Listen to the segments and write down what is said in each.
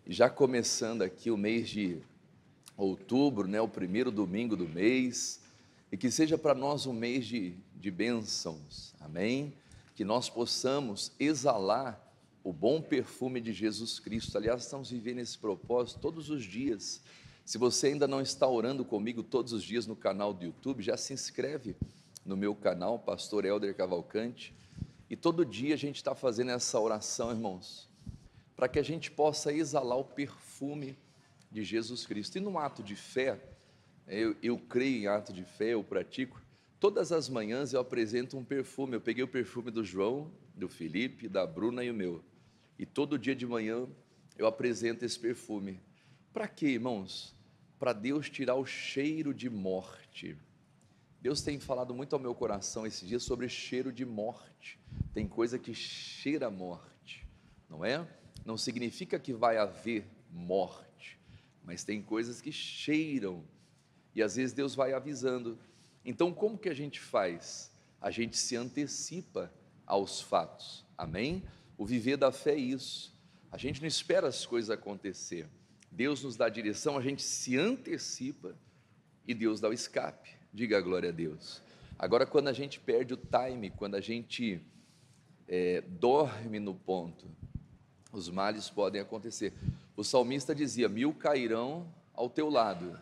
Já começando aqui o mês de outubro, né, o primeiro domingo do mês, e que seja para nós um mês de bênçãos, amém? Que nós possamos exalar o bom perfume de Jesus Cristo. Aliás, estamos vivendo esse propósito todos os dias. Se você ainda não está orando comigo todos os dias no canal do YouTube, já se inscreve no meu canal, Pastor Helder Cavalcante, e todo dia a gente está fazendo essa oração, irmãos, para que a gente possa exalar o perfume de Jesus Cristo. E no ato de fé, eu creio em ato de fé, eu pratico, todas as manhãs eu apresento um perfume. Eu peguei o perfume do João, do Felipe, da Bruna e o meu, e todo dia de manhã eu apresento esse perfume. Para quê, irmãos? Para Deus tirar o cheiro de morte. Deus tem falado muito ao meu coração esses dias sobre cheiro de morte. Tem coisa que cheira a morte, não é? Não significa que vai haver morte, mas tem coisas que cheiram, e às vezes Deus vai avisando. Então, como que a gente faz? A gente se antecipa aos fatos, amém? O viver da fé é isso, a gente não espera as coisas acontecer, Deus nos dá a direção, a gente se antecipa, e Deus dá o escape, diga a glória a Deus. Agora, quando a gente perde o time, quando a gente dorme no ponto, os males podem acontecer. O salmista dizia: 1000 cairão ao teu lado,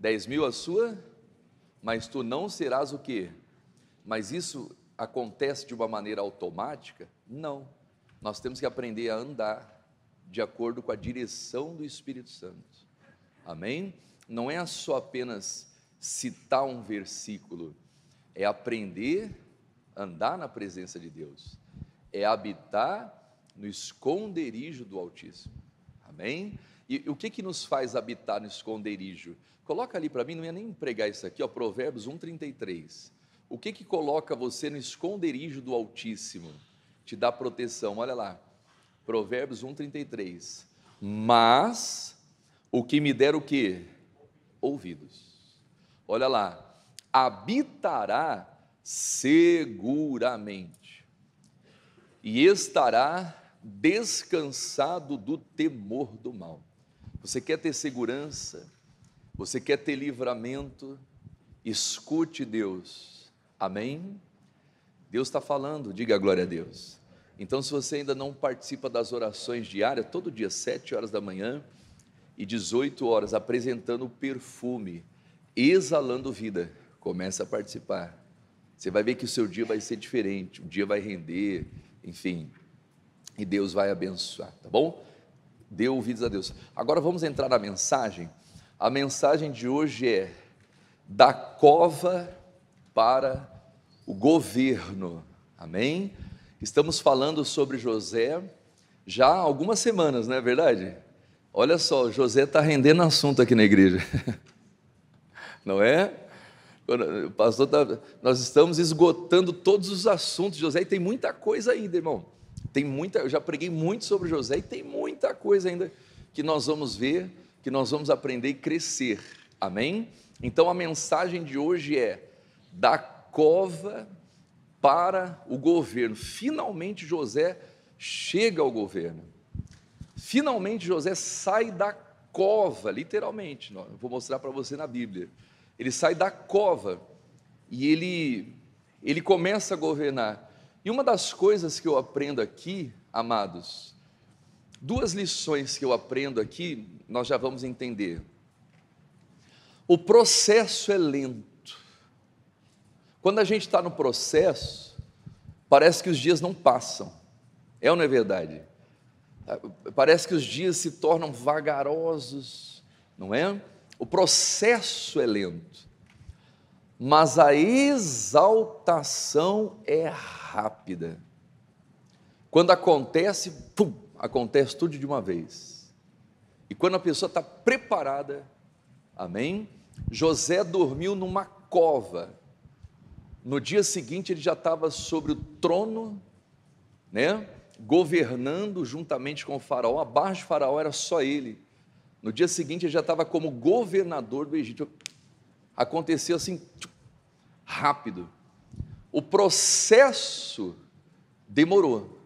10.000 à sua, mas tu não serás o quê? Mas isso acontece de uma maneira automática? Não, nós temos que aprender a andar de acordo com a direção do Espírito Santo, amém? Não é só apenas citar um versículo, é aprender a andar na presença de Deus, é habitar no esconderijo do Altíssimo, amém? E o que nos faz habitar no esconderijo? Coloca ali para mim, não ia nem pregar isso aqui, ó, Provérbios 1,33, o que coloca você no esconderijo do Altíssimo? Te dá proteção, olha lá, Provérbios 1,33, mas o que me der o quê? Ouvidos, olha lá, habitará seguramente, e estará descansado do temor do mal. Você quer ter segurança? Você quer ter livramento? Escute Deus, amém? Deus está falando, diga a glória a Deus. Então, se você ainda não participa das orações diárias, todo dia, 7 horas da manhã e 18 horas, apresentando o perfume, exalando vida, comece a participar. Você vai ver que o seu dia vai ser diferente, o dia vai render, enfim, e Deus vai abençoar, tá bom? Dê ouvidos a Deus. Agora vamos entrar na mensagem. A mensagem de hoje é: da cova para o governo, amém? Estamos falando sobre José já há algumas semanas, não é verdade? Olha só, José está rendendo assunto aqui na igreja, não é? Pastor, nós estamos esgotando todos os assuntos de José, e tem muita coisa ainda, irmão. Eu já preguei muito sobre José, e tem muita coisa ainda que nós vamos ver, que nós vamos aprender e crescer, amém? Então a mensagem de hoje é: da cova para o governo. Finalmente José chega ao governo, finalmente José sai da cova, literalmente, eu vou mostrar para você na Bíblia. Ele sai da cova e ele começa a governar. E uma das coisas que eu aprendo aqui, amados, duas lições que eu aprendo aqui, nós já vamos entender. O processo é lento. Quando a gente está no processo, parece que os dias não passam, é ou não é verdade? Parece que os dias se tornam vagarosos, não é? O processo é lento, mas a exaltação é rápida. Quando acontece, pum, acontece tudo de uma vez. E quando a pessoa está preparada, amém? José dormiu numa cova. No dia seguinte ele já estava sobre o trono, né? Governando juntamente com o faraó. Abaixo do faraó era só ele. No dia seguinte ele já estava como governador do Egito. Aconteceu assim, rápido. O processo demorou,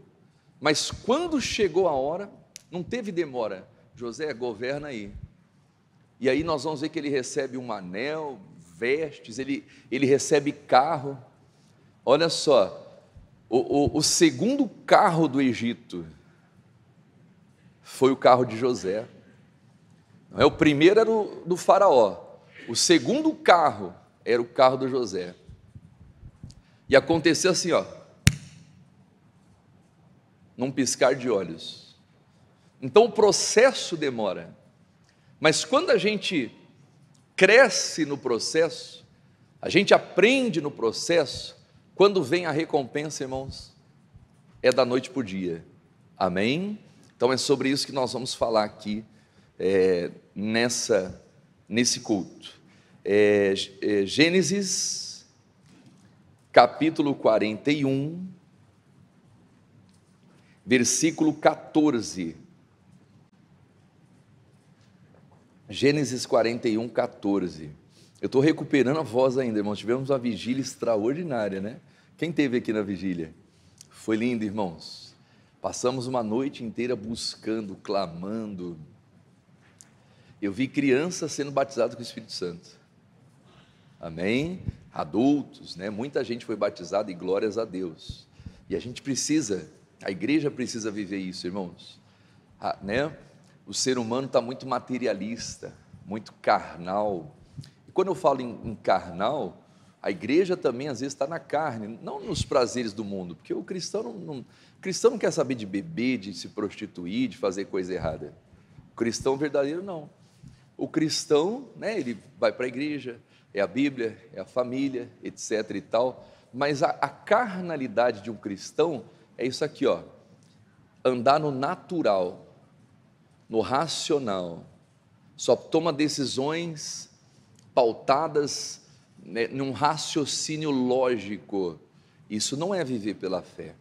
mas quando chegou a hora, não teve demora, José, governa aí. E aí nós vamos ver que ele recebe um anel, vestes, ele recebe carro. Olha só, o segundo carro do Egito foi o carro de José. O primeiro era do faraó, o segundo carro era o carro do José. E aconteceu assim, ó, num piscar de olhos. Então o processo demora, mas quando a gente cresce no processo, a gente aprende no processo, quando vem a recompensa, irmãos, é da noite para o dia. Amém? Então é sobre isso que nós vamos falar aqui nesse culto. Gênesis capítulo 41, versículo 14. Gênesis 41, 14. Eu estou recuperando a voz ainda, irmãos. Tivemos uma vigília extraordinária, né? Quem esteve aqui na vigília? Foi lindo, irmãos. Passamos uma noite inteira buscando, clamando. Eu vi crianças sendo batizadas com o Espírito Santo. Amém? Adultos, né? Muita gente foi batizada e glórias a Deus. E a gente precisa, a igreja precisa viver isso, irmãos. Né? O ser humano está muito materialista, muito carnal. E quando eu falo em carnal, a igreja também às vezes está na carne, não nos prazeres do mundo, porque o cristão não quer saber de beber, de se prostituir, de fazer coisa errada. O cristão verdadeiro não. O cristão, né, ele vai para a igreja, é a Bíblia, é a família, etc. e tal, mas a carnalidade de um cristão é isso aqui, ó, andar no natural, no racional, só toma decisões pautadas, né, num raciocínio lógico. Isso não é viver pela fé.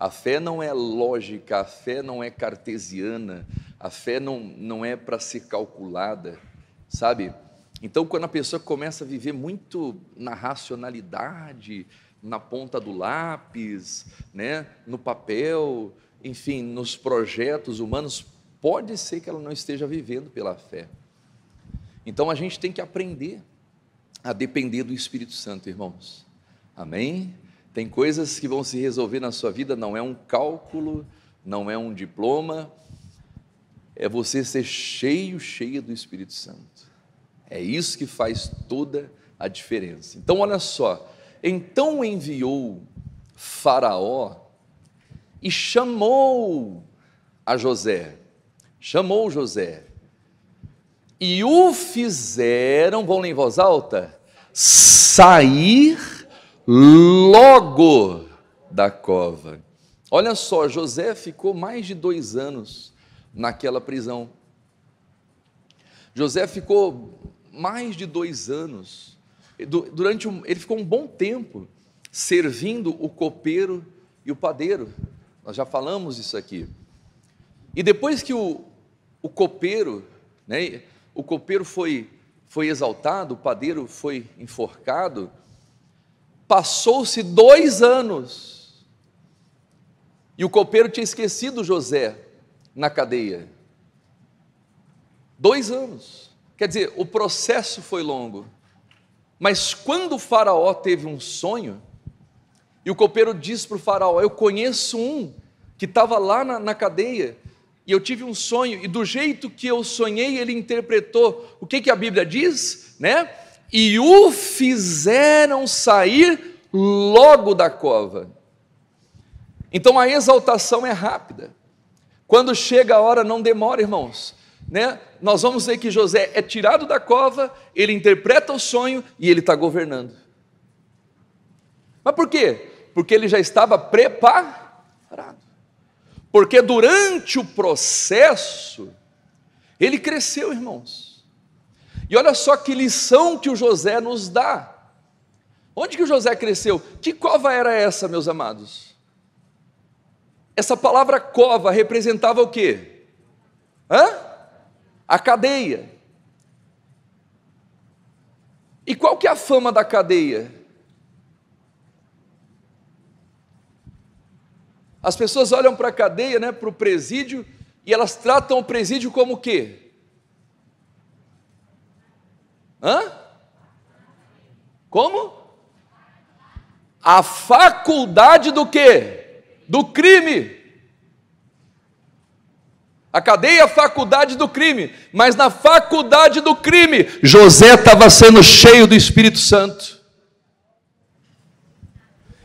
A fé não é lógica, a fé não é cartesiana, a fé não é para ser calculada, sabe? Então, quando a pessoa começa a viver muito na racionalidade, na ponta do lápis, né, no papel, enfim, nos projetos humanos, pode ser que ela não esteja vivendo pela fé. Então, a gente tem que aprender a depender do Espírito Santo, irmãos. Amém? Tem coisas que vão se resolver na sua vida, não é um cálculo, não é um diploma, é você ser cheia do Espírito Santo. É isso que faz toda a diferença. Então, olha só, então enviou Faraó e chamou José, e o fizeram, vão ler em voz alta, sair logo da cova. Olha só, José ficou mais de 2 anos naquela prisão. José ficou mais de 2 anos, ele ficou um bom tempo servindo o copeiro e o padeiro. Nós já falamos isso aqui. E depois que o copeiro, né, o copeiro foi exaltado, o padeiro foi enforcado, passou-se 2 anos, e o copeiro tinha esquecido José na cadeia. 2 anos, quer dizer, o processo foi longo, mas quando o faraó teve um sonho, e o copeiro disse para o faraó: eu conheço um que estava lá na cadeia, e eu tive um sonho, e do jeito que eu sonhei, ele interpretou. O que a Bíblia diz, né? E o fizeram sair logo da cova. Então a exaltação é rápida. Quando chega a hora, não demora, irmãos, né? Nós vamos ver que José é tirado da cova, ele interpreta o sonho e ele está governando. Mas por quê? Porque ele já estava preparado. Porque durante o processo, ele cresceu, irmãos. E olha só que lição que o José nos dá. Onde que o José cresceu? Que cova era essa, meus amados? Essa palavra cova representava o quê? A cadeia. E qual que é a fama da cadeia? As pessoas olham para a cadeia, né, para o presídio, E elas tratam o presídio como o quê? Como? A faculdade do quê? Do crime. A cadeia é a faculdade do crime, mas na faculdade do crime, José estava sendo cheio do Espírito Santo.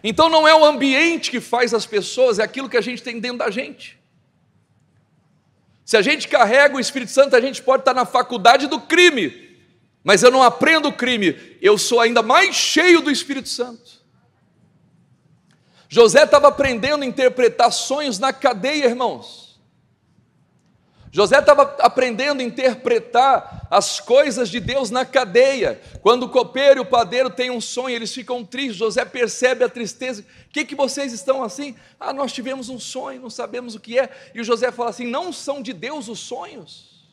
Então não é o ambiente que faz as pessoas, é aquilo que a gente tem dentro da gente. Se a gente carrega o Espírito Santo, a gente pode estar na faculdade do crime, mas eu não aprendo o crime, eu sou ainda mais cheio do Espírito Santo. José estava aprendendo a interpretar sonhos na cadeia, irmãos. José estava aprendendo a interpretar as coisas de Deus na cadeia. Quando o copeiro e o padeiro têm um sonho, eles ficam tristes. José percebe a tristeza. O que vocês estão assim? Nós tivemos um sonho, não sabemos o que é. E o José fala assim: não são de Deus os sonhos,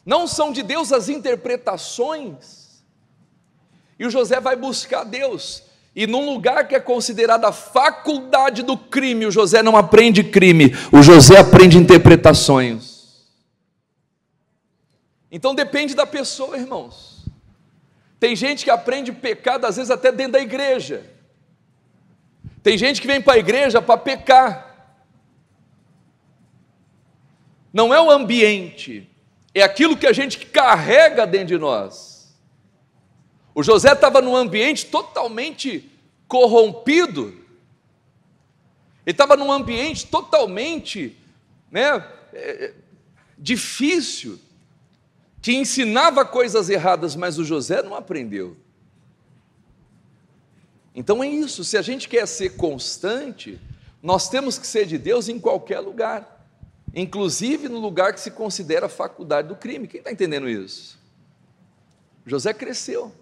não são de Deus as interpretações. E o José vai buscar Deus. E num lugar que é considerado a faculdade do crime, o José não aprende crime, o José aprende interpretações. Então depende da pessoa, irmãos. Tem gente que aprende pecado, às vezes até dentro da igreja. Tem gente que vem para a igreja para pecar. Não é o ambiente, é aquilo que a gente carrega dentro de nós. O José estava num ambiente totalmente corrompido. Ele estava num ambiente totalmente, difícil, que ensinava coisas erradas, mas o José não aprendeu. Então é isso, se a gente quer ser constante, nós temos que ser de Deus em qualquer lugar, inclusive no lugar que se considera a faculdade do crime. Quem está entendendo isso? José cresceu.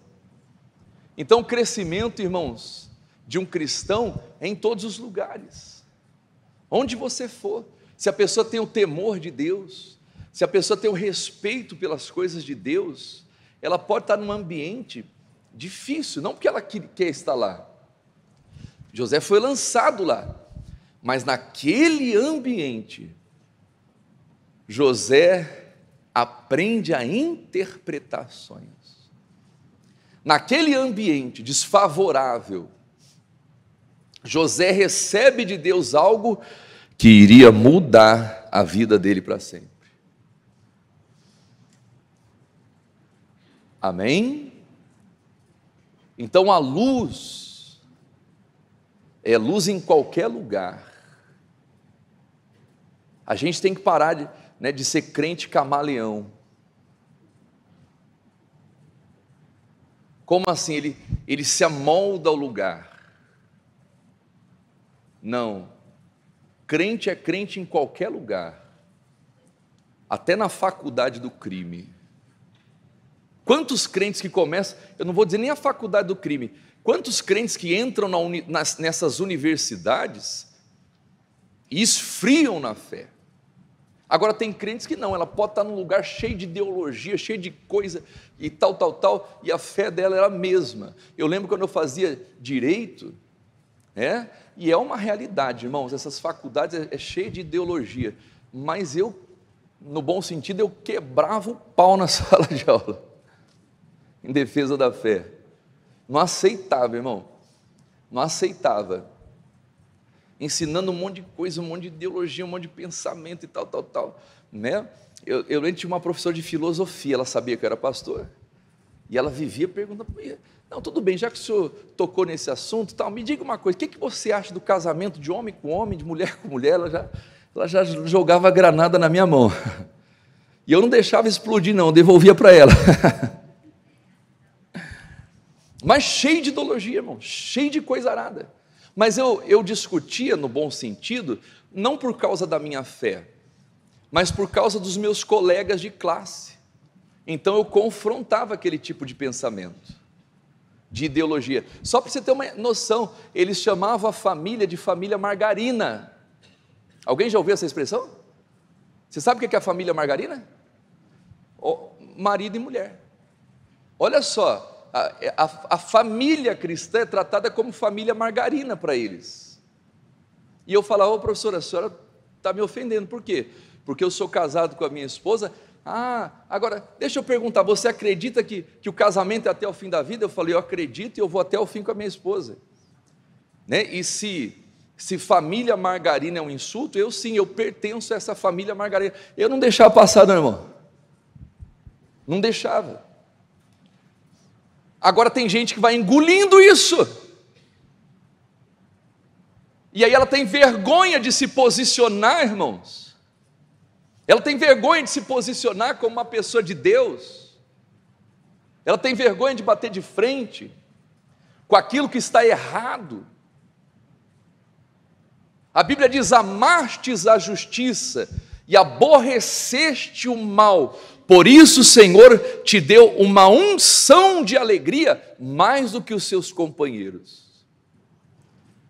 Então o crescimento, irmãos, de um cristão é em todos os lugares, onde você for. Se a pessoa tem o temor de Deus, se a pessoa tem o respeito pelas coisas de Deus, ela pode estar num ambiente difícil, não porque ela quer estar lá. José foi lançado lá, mas naquele ambiente, José aprende a interpretações. Naquele ambiente desfavorável, José recebe de Deus algo que iria mudar a vida dele para sempre. Amém? Então a luz é luz em qualquer lugar. A gente tem que parar de ser crente camaleão. Como assim? Ele se amolda ao lugar. Não. Crente é crente em qualquer lugar. Até na faculdade do crime. Quantos crentes que começam, eu não vou dizer nem a faculdade do crime, quantos crentes que entram nessas universidades e esfriam na fé. Agora tem crentes que não, ela pode estar num lugar cheio de ideologia, cheio de coisa e tal, e a fé dela era a mesma. Eu lembro quando eu fazia direito, e é uma realidade, irmãos, essas faculdades é cheia de ideologia, mas eu, no bom sentido, eu quebrava o pau na sala de aula, em defesa da fé. Não aceitava, irmão, não aceitava, ensinando um monte de coisa, um monte de ideologia, um monte de pensamento e tal, Eu lembro, tinha uma professora de filosofia, ela sabia que eu era pastor, e ela vivia perguntando, não, tudo bem, já que o senhor tocou nesse assunto, me diga uma coisa, o que você acha do casamento de homem com homem, de mulher com mulher? Ela já jogava a granada na minha mão, e eu não deixava explodir não, eu devolvia para ela, mas cheio de ideologia, irmão, cheio de coisa arada. Mas eu discutia no bom sentido, não por causa da minha fé, mas por causa dos meus colegas de classe. Então eu confrontava aquele tipo de pensamento, de ideologia. Só para você ter uma noção, eles chamavam a família de família margarina. Alguém já ouviu essa expressão? Você sabe o que é a família margarina? Marido e mulher. Olha só, a família cristã é tratada como família margarina para eles. E eu falava, professora, a senhora está me ofendendo, por quê? porque eu sou casado com a minha esposa. Agora, deixa eu perguntar, você acredita que o casamento é até o fim da vida? Eu falei, eu acredito e eu vou até o fim com a minha esposa, né? E se família margarina é um insulto, eu pertenço a essa família margarina. Eu não deixava passar, não, irmão, não deixava. Agora tem gente que vai engolindo isso, e aí ela tem vergonha de se posicionar, irmãos. Ela tem vergonha de se posicionar como uma pessoa de Deus. Ela tem vergonha de bater de frente com aquilo que está errado. A Bíblia diz: amastes a justiça e aborreceste o mal, por isso o Senhor te deu uma unção de alegria mais do que os seus companheiros.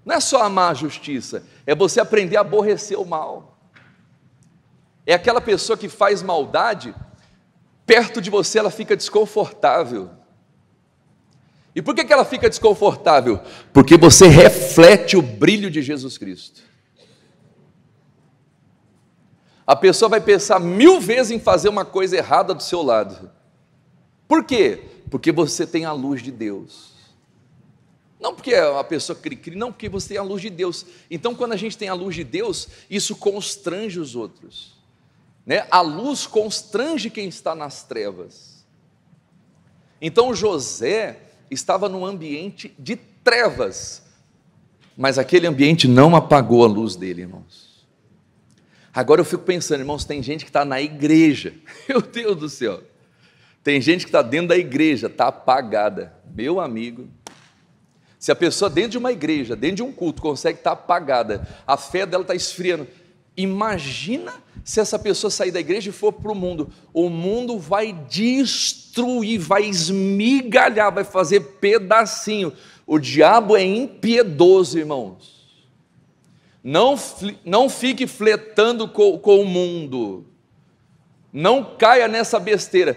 Não é só amar a justiça, é você aprender a aborrecer o mal. É aquela pessoa que faz maldade, perto de você ela fica desconfortável. E por que ela fica desconfortável? Porque você reflete o brilho de Jesus Cristo. A pessoa vai pensar 1000 vezes em fazer uma coisa errada do seu lado. Por quê? Porque você tem a luz de Deus. Não porque a pessoa cri-cri, não, porque você tem a luz de Deus. Então, quando a gente tem a luz de Deus, isso constrange os outros, né? A luz constrange quem está nas trevas. Então, José estava num ambiente de trevas, mas aquele ambiente não apagou a luz dele, irmãos. Agora eu fico pensando, irmãos, tem gente que está na igreja, meu Deus do céu, tem gente que está dentro da igreja, está apagada. Meu amigo, se a pessoa dentro de uma igreja, dentro de um culto, consegue estar apagada, a fé dela está esfriando, imagina se essa pessoa sair da igreja e for para o mundo vai destruir, vai esmigalhar, vai fazer pedacinho. O diabo é impiedoso, irmãos. Não fique flertando com o mundo, não caia nessa besteira.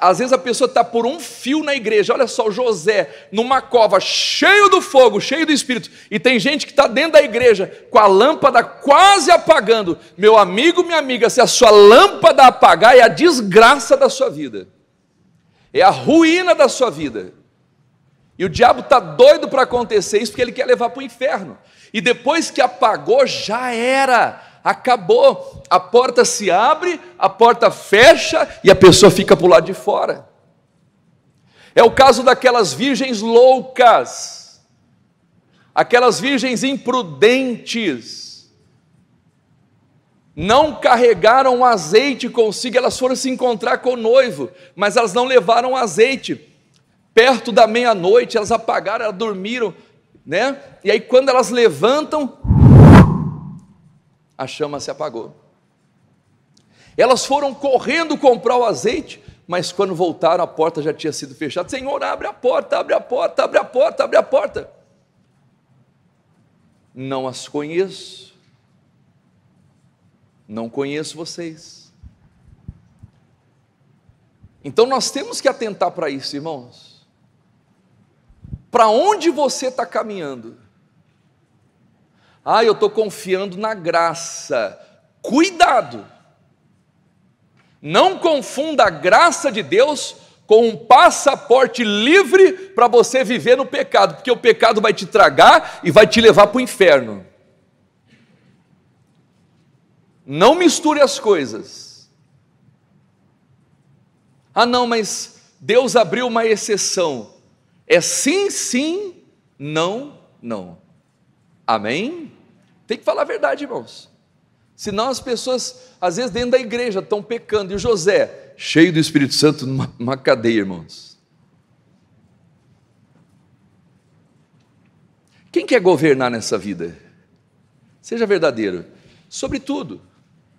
Às vezes a pessoa está por um fio na igreja. Olha só, José numa cova, cheio do fogo, cheio do Espírito, e tem gente que está dentro da igreja com a lâmpada quase apagando. Meu amigo, minha amiga, se a sua lâmpada apagar, é a desgraça da sua vida, é a ruína da sua vida. E o diabo está doido para acontecer isso, porque ele quer levar para o inferno. E depois que apagou, já era, acabou. A porta se abre, a porta fecha e a pessoa fica para o lado de fora. É o caso daquelas virgens loucas, aquelas virgens imprudentes, não carregaram azeite consigo. Elas foram se encontrar com o noivo, mas elas não levaram azeite. Perto da meia-noite, elas apagaram, elas dormiram, né? E aí quando elas levantam, a chama se apagou. Elas foram correndo comprar o azeite, mas quando voltaram, a porta já tinha sido fechada. Senhor, abre a porta, abre a porta, abre a porta, abre a porta. Não as conheço, não conheço vocês. Então nós temos que atentar para isso, irmãos. Para onde você está caminhando? Eu estou confiando na graça. Cuidado! Não confunda a graça de Deus com um passaporte livre para você viver no pecado, porque o pecado vai te tragar e vai te levar para o inferno. Não misture as coisas. Não, mas Deus abriu uma exceção. É sim, sim, não, não. Amém? Tem que falar a verdade, irmãos. Senão as pessoas, às vezes dentro da igreja, estão pecando. E o José, cheio do Espírito Santo, numa cadeia, irmãos. Quem quer governar nessa vida? Seja verdadeiro. Sobre tudo.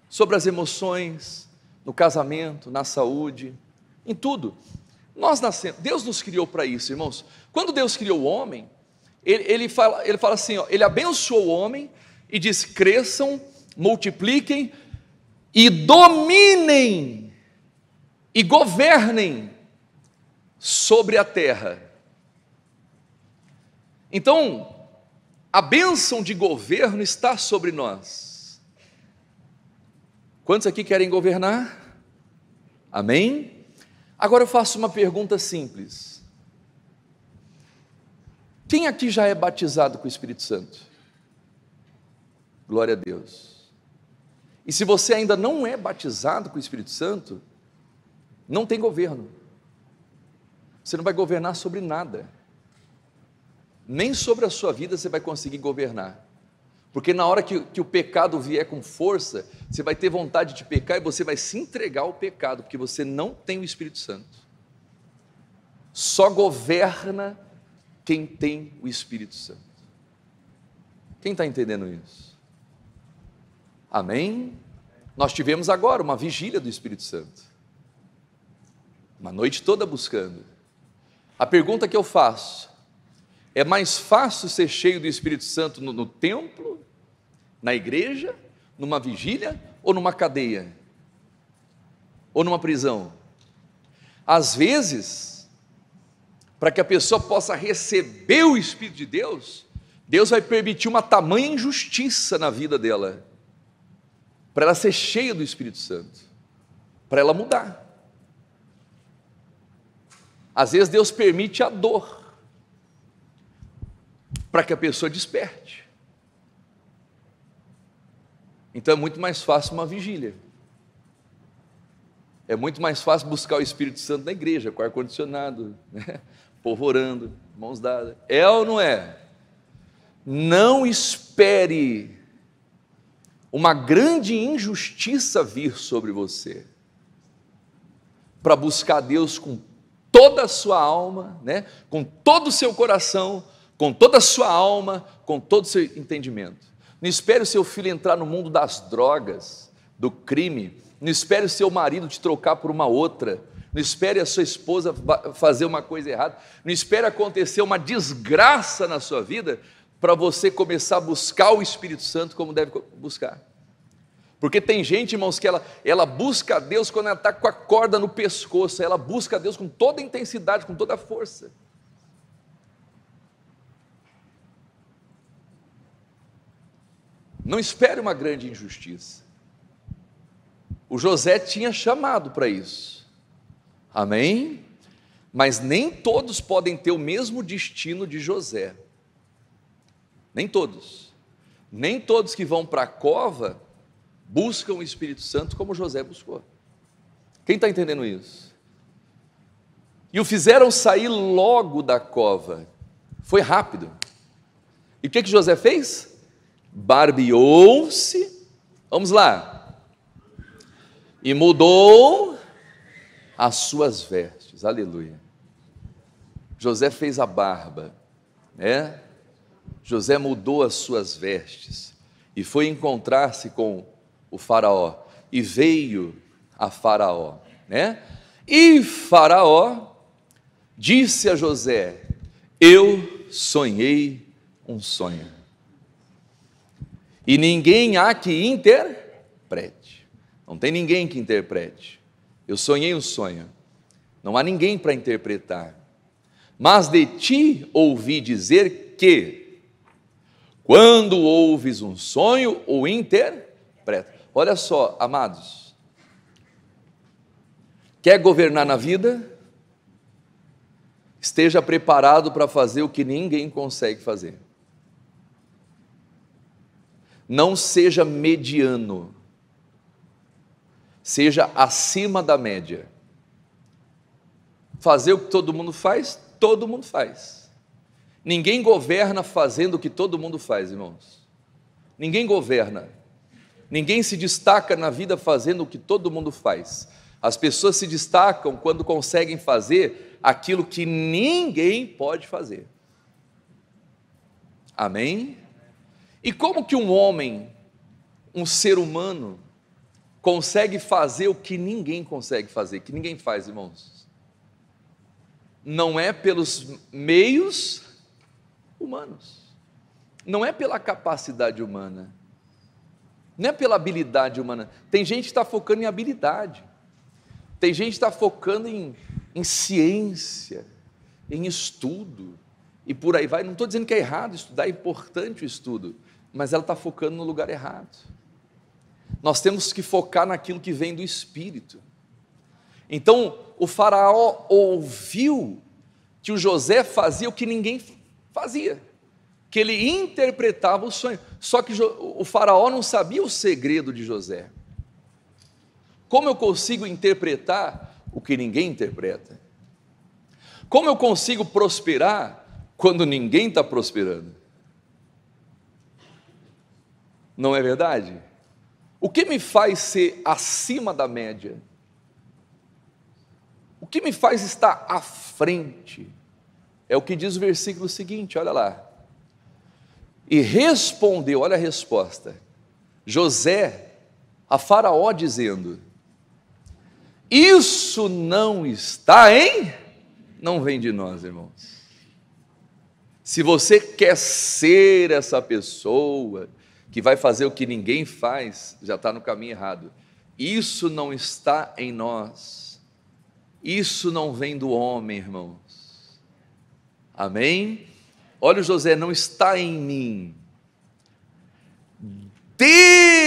Sobre as emoções, no casamento, na saúde, em tudo. Nós nascemos, Deus nos criou para isso, irmãos. Quando Deus criou o homem, ele fala assim, ele abençoou o homem e disse: cresçam, multipliquem e dominem e governem sobre a terra. Então, a bênção de governo está sobre nós. Quantos aqui querem governar? Amém? Agora eu faço uma pergunta simples. Quem aqui já é batizado com o Espírito Santo? Glória a Deus. E se você ainda não é batizado com o Espírito Santo, não tem governo. Você não vai governar sobre nada. Nem sobre a sua vida você vai conseguir governar. Porque na hora que o pecado vier com força, você vai ter vontade de pecar e você vai se entregar ao pecado, porque você não tem o Espírito Santo. Só governa quem tem o Espírito Santo. Quem está entendendo isso? Amém? Nós tivemos agora uma vigília do Espírito Santo. Uma noite toda buscando. A pergunta que eu faço: é mais fácil ser cheio do Espírito Santo no templo, na igreja, numa vigília, ou numa cadeia? Ou numa prisão? Às vezes, para que a pessoa possa receber o Espírito de Deus, Deus vai permitir uma tamanha injustiça na vida dela, para ela ser cheia do Espírito Santo, para ela mudar. Às vezes Deus permite a dor, para que a pessoa desperte. Então é muito mais fácil uma vigília. É muito mais fácil buscar o Espírito Santo na igreja, com ar-condicionado, né? Povo orando, mãos dadas. É ou não é? Não espere uma grande injustiça vir sobre você, para buscar Deus com toda a sua alma, né? Com todo o seu coração, com toda a sua alma, com todo o seu entendimento. Não espere o seu filho entrar no mundo das drogas, do crime. Não espere o seu marido te trocar por uma outra. Não espere a sua esposa fazer uma coisa errada. Não espere acontecer uma desgraça na sua vida para você começar a buscar o Espírito Santo como deve buscar. Porque tem gente, irmãos, que ela busca a Deus quando ela está com a corda no pescoço. Ela busca a Deus com toda a intensidade, com toda a força. Não espere uma grande injustiça. O José tinha chamado para isso. Amém? Mas nem todos podem ter o mesmo destino de José. Nem todos. Nem todos que vão para a cova buscam o Espírito Santo como José buscou. Quem está entendendo isso? E o fizeram sair logo da cova. Foi rápido. E o que José fez? Barbeou-se, vamos lá, e mudou as suas vestes. Aleluia. José fez a barba, né? José mudou as suas vestes e foi encontrar-se com o faraó, e veio a faraó, né? E faraó disse a José: eu sonhei um sonho, e ninguém há que interprete. Não tem ninguém que interprete. Eu sonhei um sonho, não há ninguém para interpretar. Mas de ti ouvi dizer que, quando ouves um sonho, o interpreta. Olha só, amados, quer governar na vida? Esteja preparado para fazer o que ninguém consegue fazer. Não seja mediano, seja acima da média. Fazer o que todo mundo faz, todo mundo faz. Ninguém governa fazendo o que todo mundo faz, irmãos. Ninguém governa. Ninguém se destaca na vida fazendo o que todo mundo faz. As pessoas se destacam quando conseguem fazer aquilo que ninguém pode fazer. Amém? E como que um homem, um ser humano, consegue fazer o que ninguém consegue fazer, que ninguém faz, irmãos? Não é pelos meios humanos, não é pela capacidade humana, não é pela habilidade humana. Tem gente que está focando em habilidade, tem gente que está focando em ciência, em estudo, e por aí vai. Não estou dizendo que é errado estudar, é importante o estudo, mas ela está focando no lugar errado. nós temos que focar naquilo que vem do Espírito. Então, o faraó ouviu que o José fazia o que ninguém fazia, que ele interpretava o sonho, só que o faraó não sabia o segredo de José. Como eu consigo interpretar o que ninguém interpreta? Como eu consigo prosperar quando ninguém está prosperando? Não é verdade? O que me faz ser acima da média? O que me faz estar à frente? É o que diz o versículo seguinte, olha lá. E respondeu, olha a resposta, José a Faraó dizendo: isso não está em... Não vem de nós, irmãos. Se você quer ser essa pessoa que vai fazer o que ninguém faz, já está no caminho errado. Isso não está em nós. Isso não vem do homem, irmãos. Amém? Olha o José, não está em mim.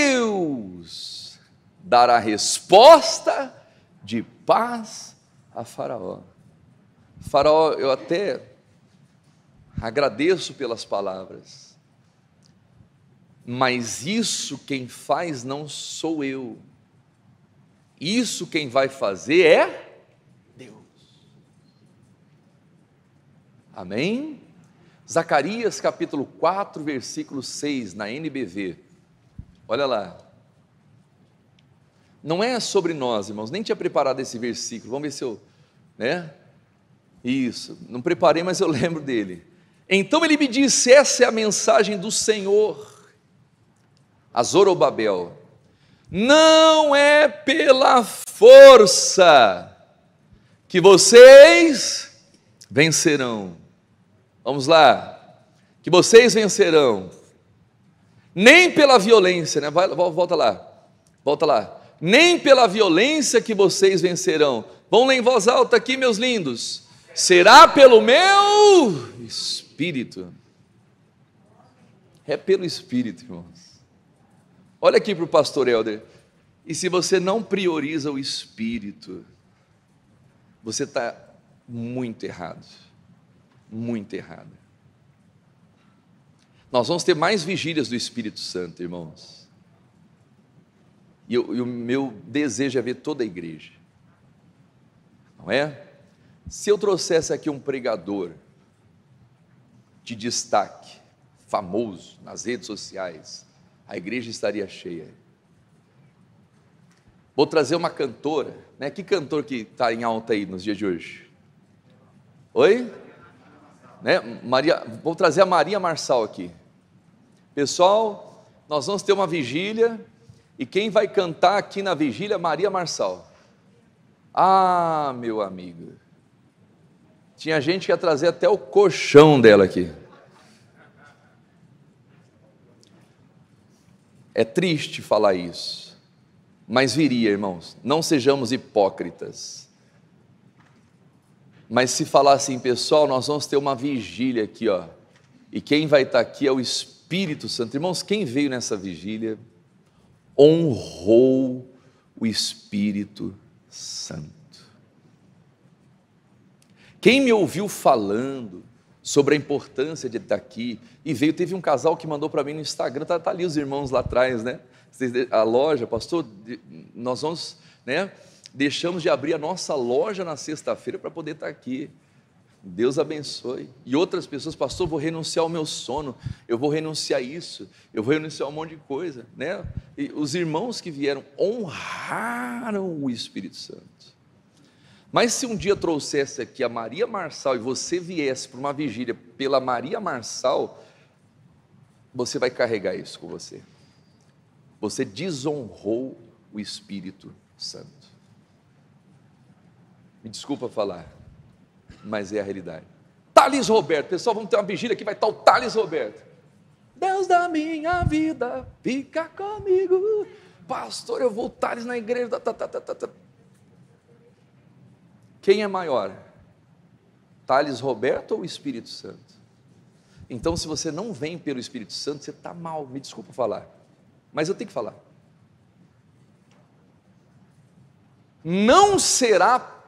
Deus dará resposta de paz a Faraó. Faraó, eu até agradeço pelas palavras, mas isso quem faz não sou eu. Isso quem vai fazer é Deus. Amém? Zacarias capítulo 4, versículo 6, na NBV. Olha lá. Não é sobre nós, irmãos, nem tinha preparado esse versículo. Vamos ver se eu, Isso, não preparei, mas eu lembro dele. Então ele me disse: essa é a mensagem do Senhor a Zorobabel: não é pela força que vocês vencerão. Vamos lá, que vocês vencerão, nem pela violência, volta lá, nem pela violência que vocês vencerão. Vão ler em voz alta aqui, meus lindos. Será pelo meu Espírito. É pelo Espírito, irmãos. Olha aqui para o pastor Helder. E se você não prioriza o Espírito, você está muito errado. Muito errado. Nós vamos ter mais vigílias do Espírito Santo, irmãos. E o meu desejo é ver toda a igreja. Não é? Se eu trouxesse aqui um pregador de destaque, famoso nas redes sociais, a igreja estaria cheia. Vou trazer uma cantora, Que cantor que está em alta aí nos dias de hoje? Oi? Vou trazer a Maria Marçal aqui. Pessoal, nós vamos ter uma vigília, e quem vai cantar aqui na vigília é Maria Marçal. Ah, meu amigo, tinha gente que ia trazer até o colchão dela aqui. É triste falar isso, mas viria, irmãos, não sejamos hipócritas. Mas se falar assim: pessoal, nós vamos ter uma vigília aqui, e quem vai estar aqui é o Espírito Santo. Irmãos, quem veio nessa vigília honrou o Espírito Santo. Quem me ouviu falando sobre a importância de estar aqui, e teve um casal que mandou para mim no Instagram, tá ali os irmãos lá atrás, a loja, pastor, nós vamos, deixamos de abrir a nossa loja na sexta-feira para poder estar aqui. Deus abençoe. E outras pessoas: pastor, vou renunciar ao meu sono, eu vou renunciar a isso, eu vou renunciar a um monte de coisa, E os irmãos que vieram honraram o Espírito Santo. Mas se um dia trouxesse aqui a Maria Marçal e você viesse para uma vigília pela Maria Marçal, você vai carregar isso com você. Você desonrou o Espírito Santo. Me desculpa falar, mas é a realidade. Thales Roberto, pessoal, vamos ter uma vigília aqui, vai estar o Thales Roberto. Deus da minha vida, fica comigo. Pastor, eu vou Thales na igreja. Quem é maior? Thales Roberto ou o Espírito Santo? Então, se você não vem pelo Espírito Santo, você está mal, me desculpa falar, mas eu tenho que falar. não será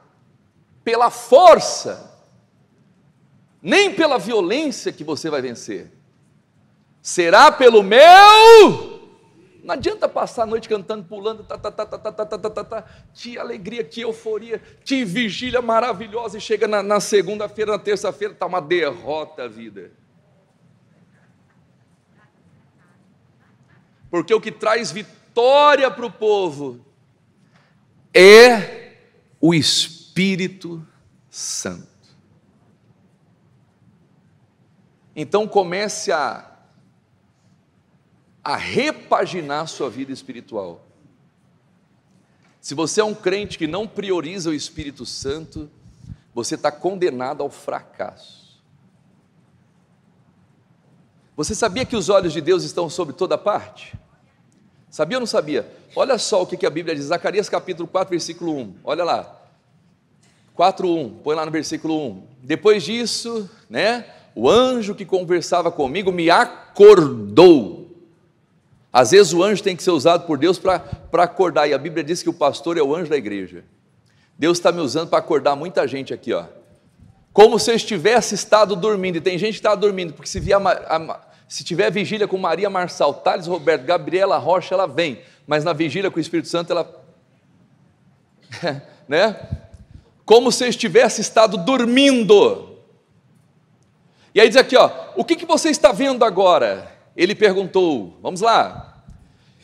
pela força, nem pela violência que você vai vencer, será pelo meu. Não adianta passar a noite cantando, pulando, que alegria, que euforia, que vigília maravilhosa, e chega na segunda-feira, na terça-feira, está uma derrota a vida. Porque o que traz vitória para o povo é o Espírito Santo. Então comece a repaginar sua vida espiritual. Se você é um crente que não prioriza o Espírito Santo, você está condenado ao fracasso. Você sabia que os olhos de Deus estão sobre toda parte? Sabia ou não sabia? Olha só o que a Bíblia diz, Zacarias capítulo 4, versículo 1, olha lá, 4:1, põe lá no versículo 1, depois disso, o anjo que conversava comigo me acordou. Às vezes o anjo tem que ser usado por Deus para acordar, e a Bíblia diz que o pastor é o anjo da igreja. Deus está me usando para acordar muita gente aqui, como se eu estivesse estado dormindo, e tem gente que está dormindo, porque se tiver vigília com Maria Marçal, Thales Roberto, Gabriela Rocha, ela vem, mas na vigília com o Espírito Santo, ela, como se eu estivesse estado dormindo. E aí diz aqui, o que você está vendo agora? Ele perguntou, vamos lá,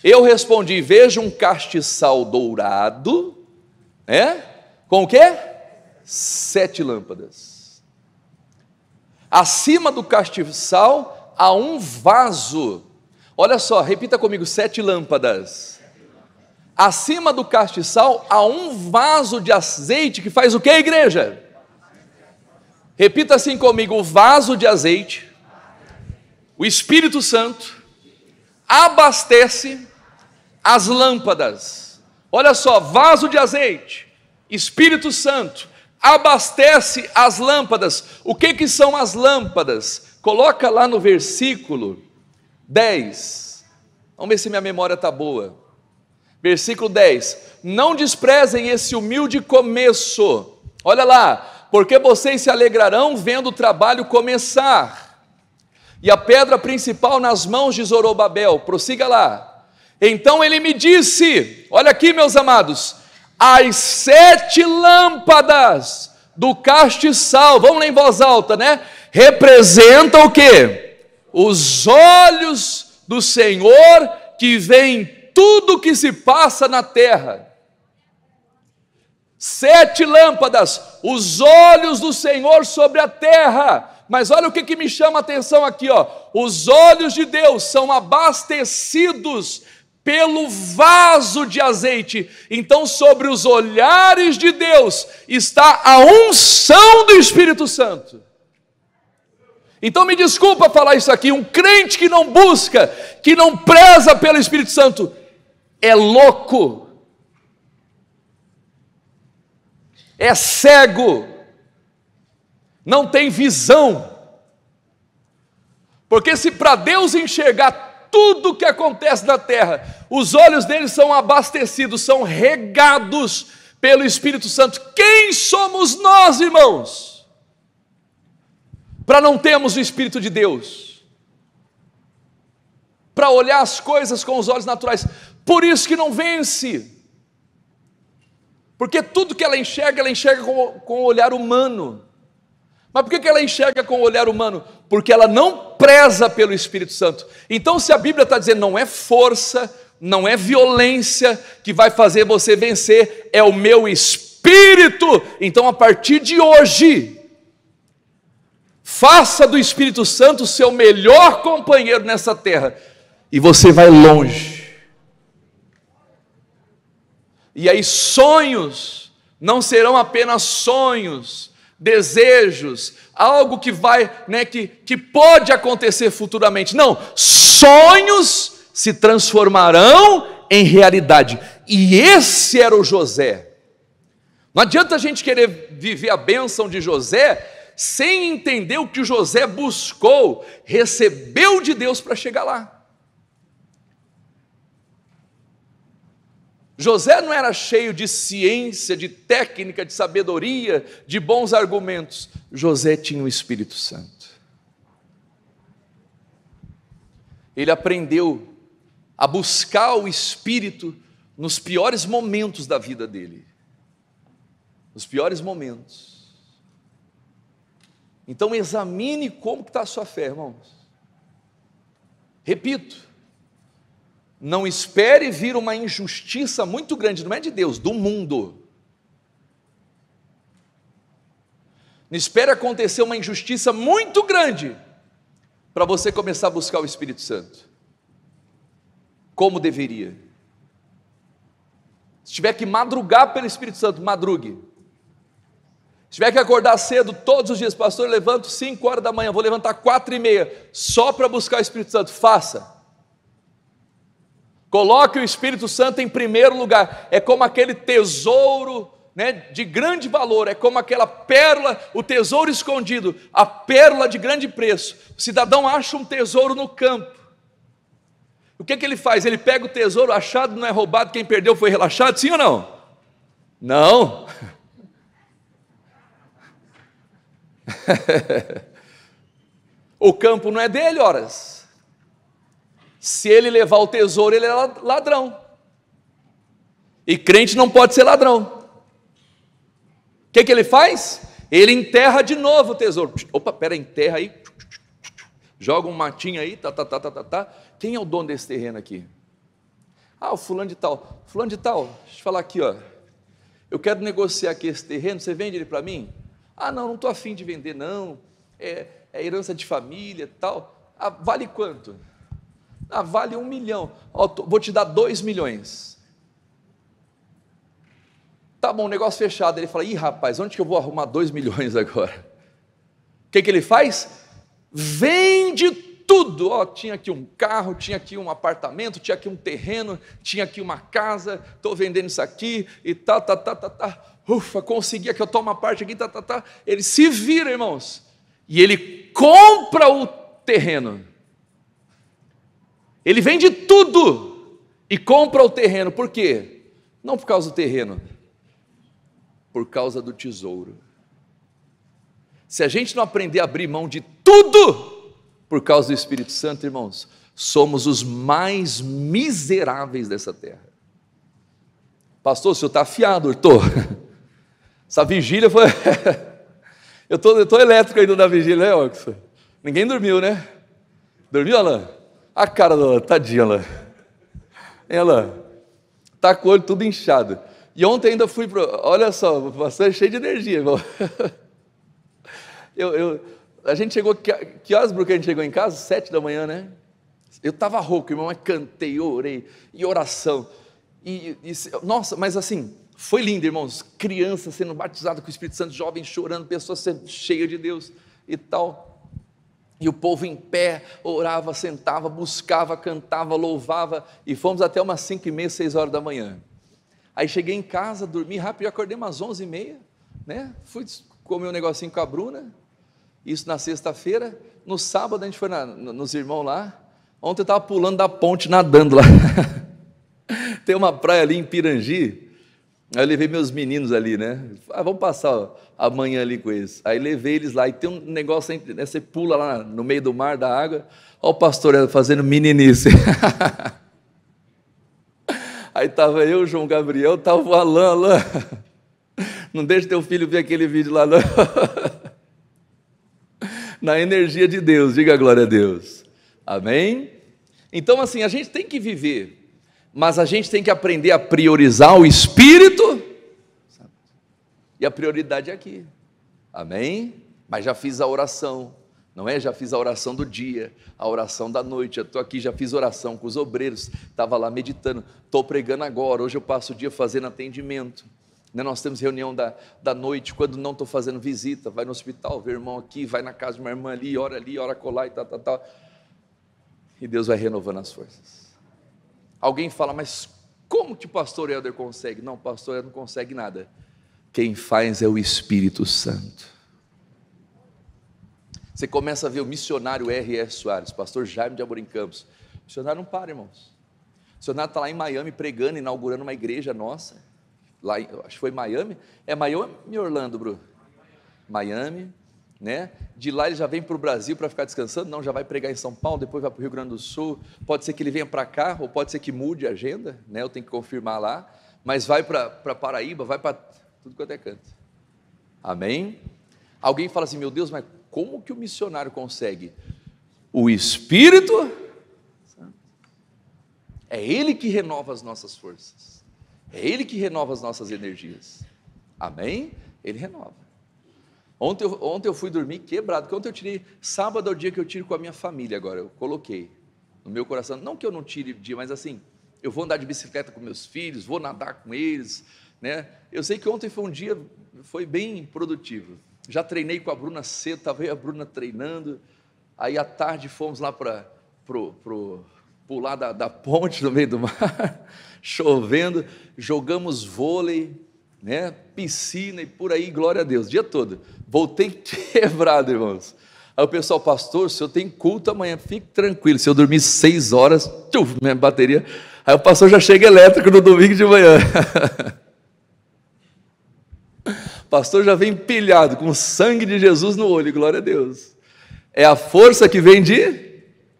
eu respondi, vejo um castiçal dourado, com o quê? 7 lâmpadas, acima do castiçal há um vaso, olha só, repita comigo, 7 lâmpadas, acima do castiçal há um vaso de azeite, que faz o que, igreja? Repita assim comigo, o vaso de azeite, o Espírito Santo abastece as lâmpadas. Olha só, vaso de azeite, Espírito Santo abastece as lâmpadas. O que são as lâmpadas? Coloca lá no versículo 10. Vamos ver se minha memória está boa. Versículo 10. Não desprezem esse humilde começo. Olha lá, porque vocês se alegrarão vendo o trabalho começar. E a pedra principal nas mãos de Zorobabel, prossiga lá. Então ele me disse, olha aqui meus amados, as 7 lâmpadas do castiçal, vamos lá em voz alta, representam o quê? Os olhos do Senhor que veem tudo que se passa na terra. 7 lâmpadas, os olhos do Senhor sobre a terra. Mas olha o que me chama a atenção aqui, os olhos de Deus são abastecidos pelo vaso de azeite. Então sobre os olhares de Deus está a unção do Espírito Santo. Então me desculpa falar isso aqui, um crente que não busca, que não preza pelo Espírito Santo, é louco, é cego, não tem visão, porque se para Deus enxergar tudo o que acontece na terra, os olhos dele são abastecidos, são regados pelo Espírito Santo. Quem somos nós, irmãos, para não termos o Espírito de Deus, para olhar as coisas com os olhos naturais? Por isso que não vence, porque tudo que ela enxerga com o olhar humano. Mas por que ela enxerga com o olhar humano? Porque ela não preza pelo Espírito Santo. Então se a Bíblia está dizendo não é força, não é violência que vai fazer você vencer, é o meu Espírito. Então a partir de hoje, faça do Espírito Santo o seu melhor companheiro nessa terra, e você vai longe. E aí sonhos não serão apenas sonhos, desejos, algo que vai, que pode acontecer futuramente. Não, sonhos se transformarão em realidade. E esse era o José. Não adianta a gente querer viver a bênção de José sem entender o que o José buscou, recebeu de Deus para chegar lá. José não era cheio de ciência, de técnica, de sabedoria, de bons argumentos. José tinha o Espírito Santo. Ele aprendeu a buscar o Espírito nos piores momentos da vida dele. Nos piores momentos. Então examine como está a sua fé, irmãos. Repito, não espere vir uma injustiça muito grande, não é de Deus, do mundo. Não espere acontecer uma injustiça muito grande para você começar a buscar o Espírito Santo, como deveria. Se tiver que madrugar pelo Espírito Santo, madrugue. Se tiver que acordar cedo todos os dias, pastor, eu levanto 5 horas da manhã, vou levantar 4:30, só para buscar o Espírito Santo, faça. Coloque o Espírito Santo em primeiro lugar. É como aquele tesouro, né, de grande valor, é como aquela pérola, o tesouro escondido, a pérola de grande preço. O cidadão acha um tesouro no campo. O que ele faz? Ele pega o tesouro, achado não é roubado, quem perdeu foi relaxado, sim ou não? Não. O campo não é dele, horas. Se ele levar o tesouro, ele é ladrão. E crente não pode ser ladrão. O que ele faz? Ele enterra de novo o tesouro. Opa, pera, enterra aí. Joga um matinho aí, Quem é o dono desse terreno aqui? Ah, o fulano de tal. Fulano de tal, deixa eu te falar aqui, ó. Eu quero negociar aqui esse terreno, você vende ele para mim? Ah, não estou afim de vender, não. É herança de família e tal. Ah, vale quanto? Ah, vale 1 milhão. Ó, vou te dar 2 milhões. Tá bom, negócio fechado. Ele fala, ih rapaz, onde que eu vou arrumar 2 milhões agora? O que ele faz? Vende tudo. Ó, tinha aqui um carro, tinha aqui um apartamento, tinha aqui um terreno, tinha aqui uma casa, estou vendendo isso aqui e tá. Ufa, consegui aqui, eu tomo uma parte aqui, Ele se vira, irmãos, e ele compra o terreno. Ele vende tudo e compra o terreno. Por quê? Não por causa do terreno, por causa do tesouro. Se a gente não aprender a abrir mão de tudo por causa do Espírito Santo, irmãos, somos os mais miseráveis dessa terra. Pastor, o senhor está afiado, estou. Essa vigília foi... eu estou elétrico ainda na vigília, né, Oxford? Ninguém dormiu, né? Dormiu, Alain? A cara da Alain, tadinha, Alain. Hein, Alain? Está com o olho tudo inchado. E ontem ainda fui para... Olha só, bastante cheio de energia, irmão. A gente chegou... Que horas, Bruno, que a gente chegou em casa? 7 da manhã, né? Eu estava rouco, irmão, mas cantei, orei, e oração. Nossa, mas assim... Foi lindo, irmãos, crianças sendo batizadas com o Espírito Santo, jovens chorando, pessoas sendo cheias de Deus e tal, e o povo em pé, orava, sentava, buscava, cantava, louvava, e fomos até umas 5:30, 6 horas da manhã. Aí cheguei em casa, dormi rápido, acordei umas 11:30, né? Fui comer um negocinho com a Bruna, isso na sexta-feira. No sábado a gente foi nos irmãos lá. Ontem eu estava pulando da ponte, nadando lá. Tem uma praia ali em Pirangi. Aí eu levei meus meninos ali, né? Vamos passar a manhã ali com eles. Aí levei eles lá, e tem um negócio, né? Você pula lá no meio do mar, da água. Olha o pastor fazendo meninice. Aí estava eu, João Gabriel, estava o Alain. Não deixe teu filho ver aquele vídeo lá, não. Na energia de Deus, diga glória a Deus. Amém? Então assim, a gente tem que viver, mas a gente tem que aprender a priorizar o Espírito, e a prioridade é aqui, amém? Mas já fiz a oração, não é? Já fiz a oração do dia, a oração da noite, eu estou aqui, já fiz oração com os obreiros, estava lá meditando, estou pregando agora, hoje eu passo o dia fazendo atendimento, né? Nós temos reunião da noite, quando não estou fazendo visita, vai no hospital, vê o irmão aqui, vai na casa de uma irmã ali, ora colar e tal, e Deus vai renovando as forças. Alguém fala, mas como que o pastor Helder consegue? Não, o pastor Helder não consegue nada. Quem faz é o Espírito Santo. Você começa a ver o missionário R.S. Soares, pastor Jaime de Amorim Campos. O missionário não para, irmãos. O senhor Nato está lá em Miami pregando, inaugurando uma igreja nossa, lá, acho que foi Miami, é Miami e Orlando, Bruno? Miami, né? De lá ele já vem para o Brasil para ficar descansando? Não, já vai pregar em São Paulo, depois vai para o Rio Grande do Sul, pode ser que ele venha para cá, ou pode ser que mude a agenda, né? Eu tenho que confirmar lá, mas vai para Paraíba, vai para tudo quanto é canto, amém? Alguém fala assim, meu Deus, mas como que o missionário consegue? O Espírito Santo, é Ele que renova as nossas forças, é Ele que renova as nossas energias, amém? Ele renova. Ontem eu fui dormir quebrado, porque ontem eu tirei, sábado é o dia que eu tiro com a minha família agora, eu coloquei no meu coração, não que eu não tire dia, mas assim, eu vou andar de bicicleta com meus filhos, vou nadar com eles, né? Eu sei que ontem foi um dia, foi bem produtivo, já treinei com a Bruna cedo, estava eu e a Bruna treinando, aí à tarde fomos lá para pular da ponte no meio do mar, chovendo, jogamos vôlei, né? Piscina e por aí, glória a Deus, o dia todo, voltei quebrado, irmãos. Aí o pessoal, pastor, o senhor tem culto amanhã, fique tranquilo, se eu dormir 6 horas, minha bateria, aí o pastor já chega elétrico no domingo de manhã, o pastor já vem pilhado, com o sangue de Jesus no olho, glória a Deus, é a força que vem de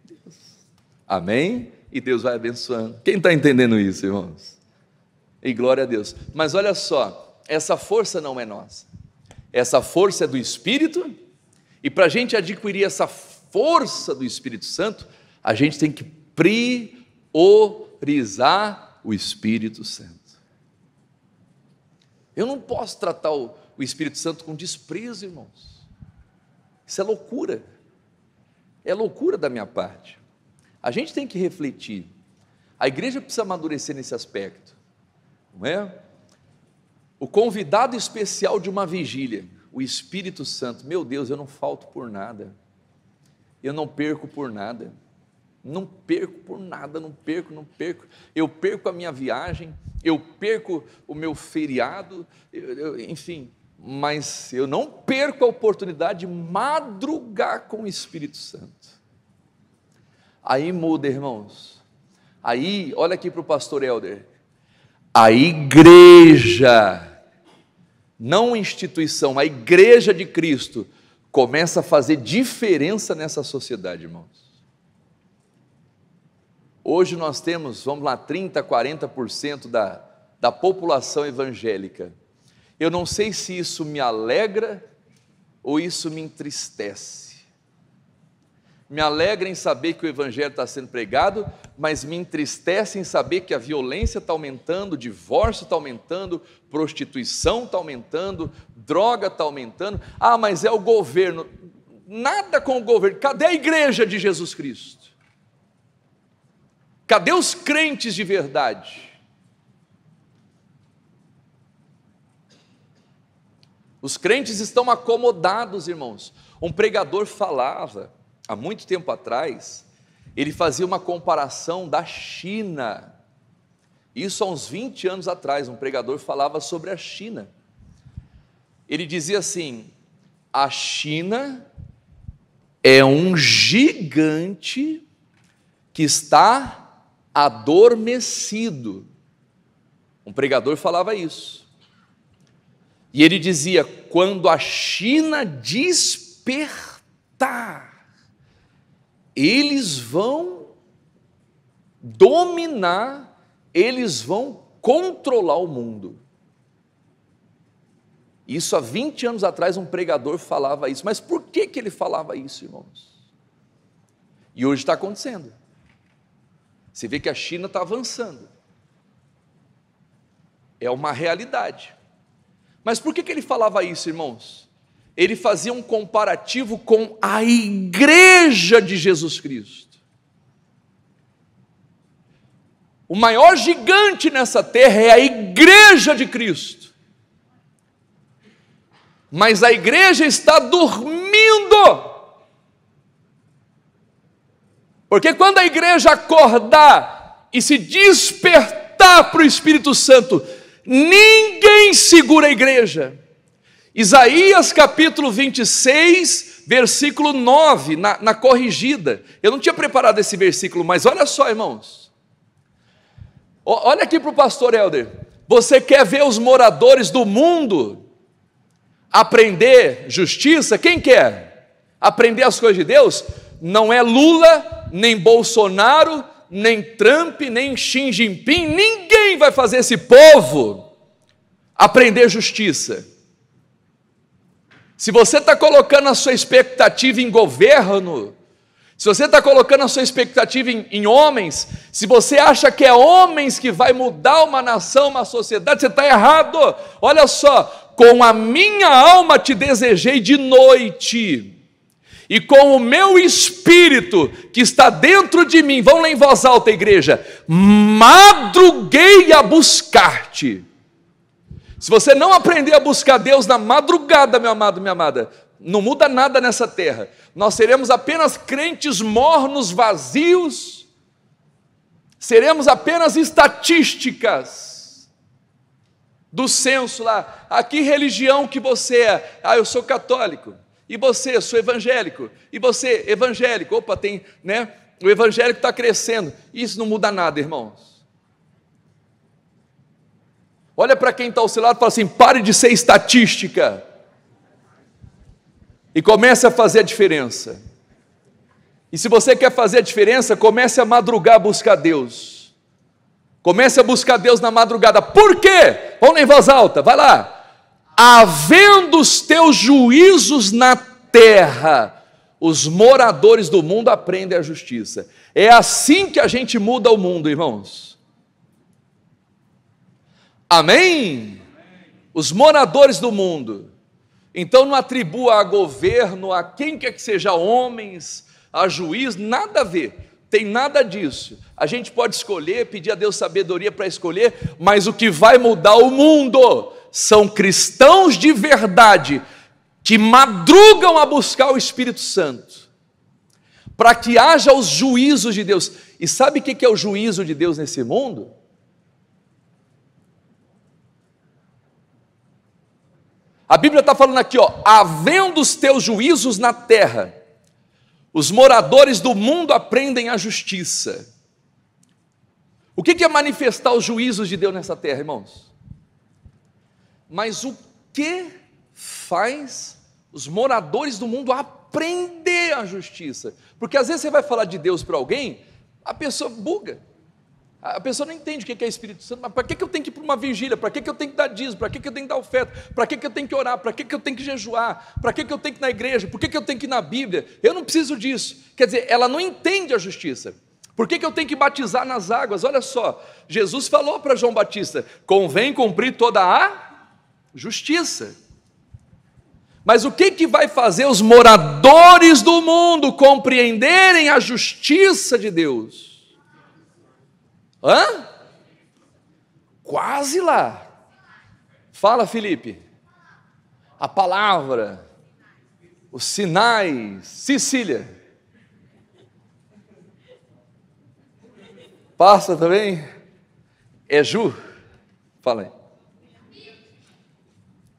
Deus, amém? E Deus vai abençoando, quem está entendendo isso, irmãos? E glória a Deus, mas olha só, essa força não é nossa, essa força é do Espírito, e para a gente adquirir essa força do Espírito Santo, a gente tem que priorizar o Espírito Santo. Eu não posso tratar o Espírito Santo com desprezo, irmãos, isso é loucura da minha parte. A gente tem que refletir, a igreja precisa amadurecer nesse aspecto, não é? O convidado especial de uma vigília, o Espírito Santo, meu Deus, eu não falto por nada, eu não perco por nada, não perco por nada, não perco, eu perco a minha viagem, eu perco o meu feriado, enfim, mas eu não perco a oportunidade de madrugar com o Espírito Santo. Aí muda, irmãos, aí, olha aqui para o pastor Helder, a igreja, não instituição, a igreja de Cristo, começa a fazer diferença nessa sociedade, irmãos. Hoje nós temos, vamos lá, 30%, 40% da população evangélica. Eu não sei se isso me alegra ou isso me entristece. Me alegra em saber que o evangelho está sendo pregado, mas me entristece em saber que a violência está aumentando, o divórcio está aumentando, prostituição está aumentando, droga está aumentando. Ah, mas é o governo. Nada com o governo. Cadê a igreja de Jesus Cristo? Cadê os crentes de verdade? Os crentes estão acomodados, irmãos. Um pregador falava, há muito tempo atrás, ele fazia uma comparação da China, isso há uns 20 anos atrás, um pregador falava sobre a China, ele dizia assim, a China é um gigante que está adormecido, um pregador falava isso, e ele dizia, quando a China despertar, eles vão dominar, eles vão controlar o mundo. Isso há 20 anos atrás um pregador falava isso, mas por que ele falava isso, irmãos? E hoje está acontecendo, você vê que a China está avançando, é uma realidade, mas por que ele falava isso, irmãos? Ele fazia um comparativo com a igreja de Jesus Cristo. O maior gigante nessa terra é a igreja de Cristo. Mas a igreja está dormindo. Porque quando a igreja acordar e se despertar para o Espírito Santo, ninguém segura a igreja. Isaías capítulo 26, versículo 9, na corrigida, eu não tinha preparado esse versículo, mas olha só, irmãos, Olha aqui para o pastor Helder. Você quer ver os moradores do mundo aprender justiça? Quem quer aprender as coisas de Deus? Não é Lula, nem Bolsonaro, nem Trump, nem Xi Jinping. Ninguém vai fazer esse povo aprender justiça. Se você está colocando a sua expectativa em governo, se você está colocando a sua expectativa em homens, se você acha que é homens que vai mudar uma nação, uma sociedade, você está errado. Olha só, com a minha alma te desejei de noite, e com o meu espírito que está dentro de mim, vão lá em voz alta, igreja, madruguei a buscar-te. Se você não aprender a buscar Deus na madrugada, meu amado, minha amada, não muda nada nessa terra. Nós seremos apenas crentes mornos, vazios, seremos apenas estatísticas do censo lá. A que religião que você é? Eu sou católico. E você? Sou evangélico. E você? Evangélico. Opa, tem, né? O evangélico está crescendo. Isso não muda nada, irmãos. Olha para quem está ao seu lado e fala assim: pare de ser estatística e comece a fazer a diferença. E se você quer fazer a diferença, comece a madrugar a buscar Deus. Comece a buscar Deus na madrugada. Por quê? Vamos em voz alta, vai lá. Havendo os teus juízos na terra, os moradores do mundo aprendem a justiça. É assim que a gente muda o mundo, irmãos. Amém? Os moradores do mundo. Então não atribua a governo, a quem quer que seja, homens, a juiz, nada a ver, tem nada disso. A gente pode escolher, pedir a Deus sabedoria para escolher, mas o que vai mudar o mundo são cristãos de verdade, que madrugam a buscar o Espírito Santo, para que haja os juízos de Deus. E sabe o que é o juízo de Deus nesse mundo? A Bíblia está falando aqui, havendo os teus juízos na terra, os moradores do mundo aprendem a justiça. O que é manifestar os juízos de Deus nessa terra, irmãos? Mas o que faz os moradores do mundo aprender a justiça? Porque às vezes você vai falar de Deus para alguém, a pessoa buga. A pessoa não entende o que é Espírito Santo. Mas para que eu tenho que ir para uma vigília? Para que eu tenho que dar dízimo? Para que eu tenho que dar oferta? Para que eu tenho que orar? Para que eu tenho que jejuar? Para que eu tenho que ir na igreja? Por que eu tenho que ir na Bíblia? Eu não preciso disso. Quer dizer, ela não entende a justiça. Por que eu tenho que batizar nas águas? Olha só, Jesus falou para João Batista: convém cumprir toda a justiça. Mas o que vai fazer os moradores do mundo compreenderem a justiça de Deus? Quase lá. Fala, Felipe. A palavra, os sinais. Cecília. Passa também. É Ju. Fala aí.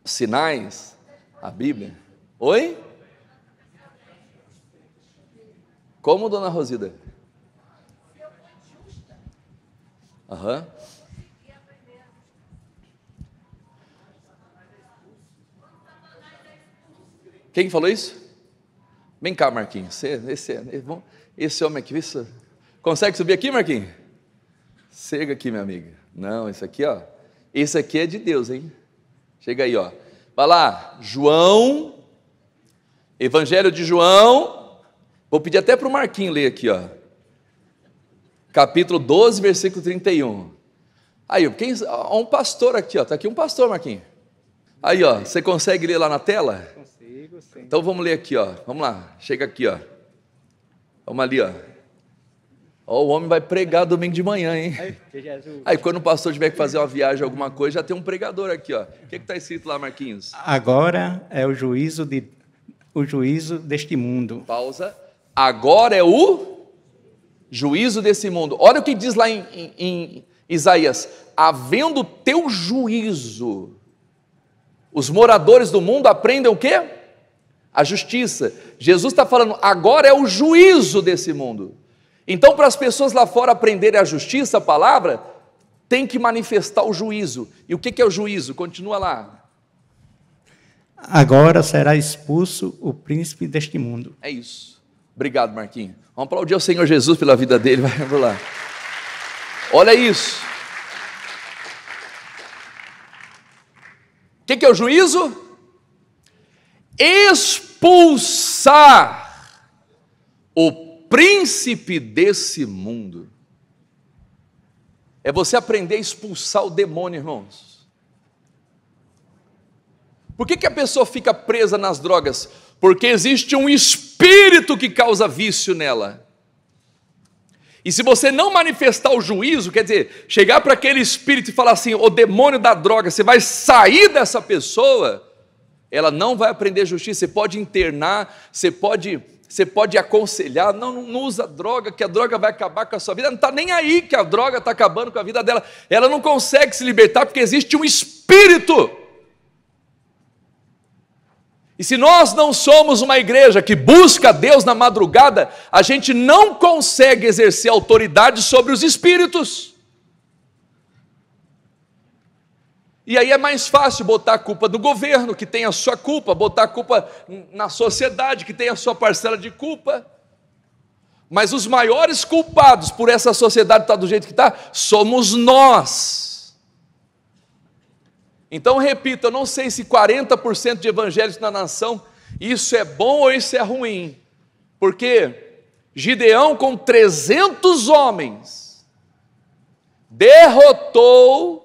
Os sinais, a Bíblia. Oi? Como, dona Rosida? Aham. Quem falou isso? Vem cá, Marquinhos. Esse homem aqui, isso. Consegue subir aqui, Marquinhos? Chega aqui, minha amiga. Não, isso aqui, esse aqui é de Deus, hein? Chega aí, vai lá, João, Evangelho de João. Vou pedir até para o Marquinhos ler aqui, capítulo 12, versículo 31. Aí, um pastor aqui, está aqui um pastor, Marquinhos. Aí, você consegue ler lá na tela? Consigo, sim. Então vamos ler aqui, vamos lá, chega aqui, vamos ali, o homem vai pregar domingo de manhã, hein? Aí quando o pastor tiver que fazer uma viagem, alguma coisa, já tem um pregador aqui, O que está escrito lá, Marquinhos? Agora é o juízo deste mundo. Pausa. Agora é o juízo desse mundo. Olha o que diz lá em Isaías: havendo teu juízo, os moradores do mundo aprendem o quê? A justiça. Jesus está falando, agora é o juízo desse mundo. Então, para as pessoas lá fora aprenderem a justiça, a palavra, tem que manifestar o juízo. E o que é o juízo? Continua lá. Agora será expulso o príncipe deste mundo. É isso. Obrigado, Marquinhos. Vamos aplaudir ao Senhor Jesus pela vida dele. Vamos lá. Olha isso. O que é o juízo? Expulsar o príncipe desse mundo. É você aprender a expulsar o demônio, irmãos. Por que a pessoa fica presa nas drogas? Porque existe um espírito que causa vício nela. E se você não manifestar o juízo, quer dizer, chegar para aquele espírito e falar assim, o demônio da droga, você vai sair dessa pessoa, ela não vai aprender justiça. Você pode internar, você pode aconselhar, não usa droga, que a droga vai acabar com a sua vida. Ela não está nem aí que a droga está acabando com a vida dela. Ela não consegue se libertar porque existe um espírito. E se nós não somos uma igreja que busca Deus na madrugada, a gente não consegue exercer autoridade sobre os espíritos. E aí é mais fácil botar a culpa do governo, que tem a sua culpa, botar a culpa na sociedade, que tem a sua parcela de culpa. Mas os maiores culpados por essa sociedade estar do jeito que está, somos nós. Então, repito, eu não sei se 40% de evangélicos na nação, isso é bom ou isso é ruim. Porque Gideão, com 300 homens, derrotou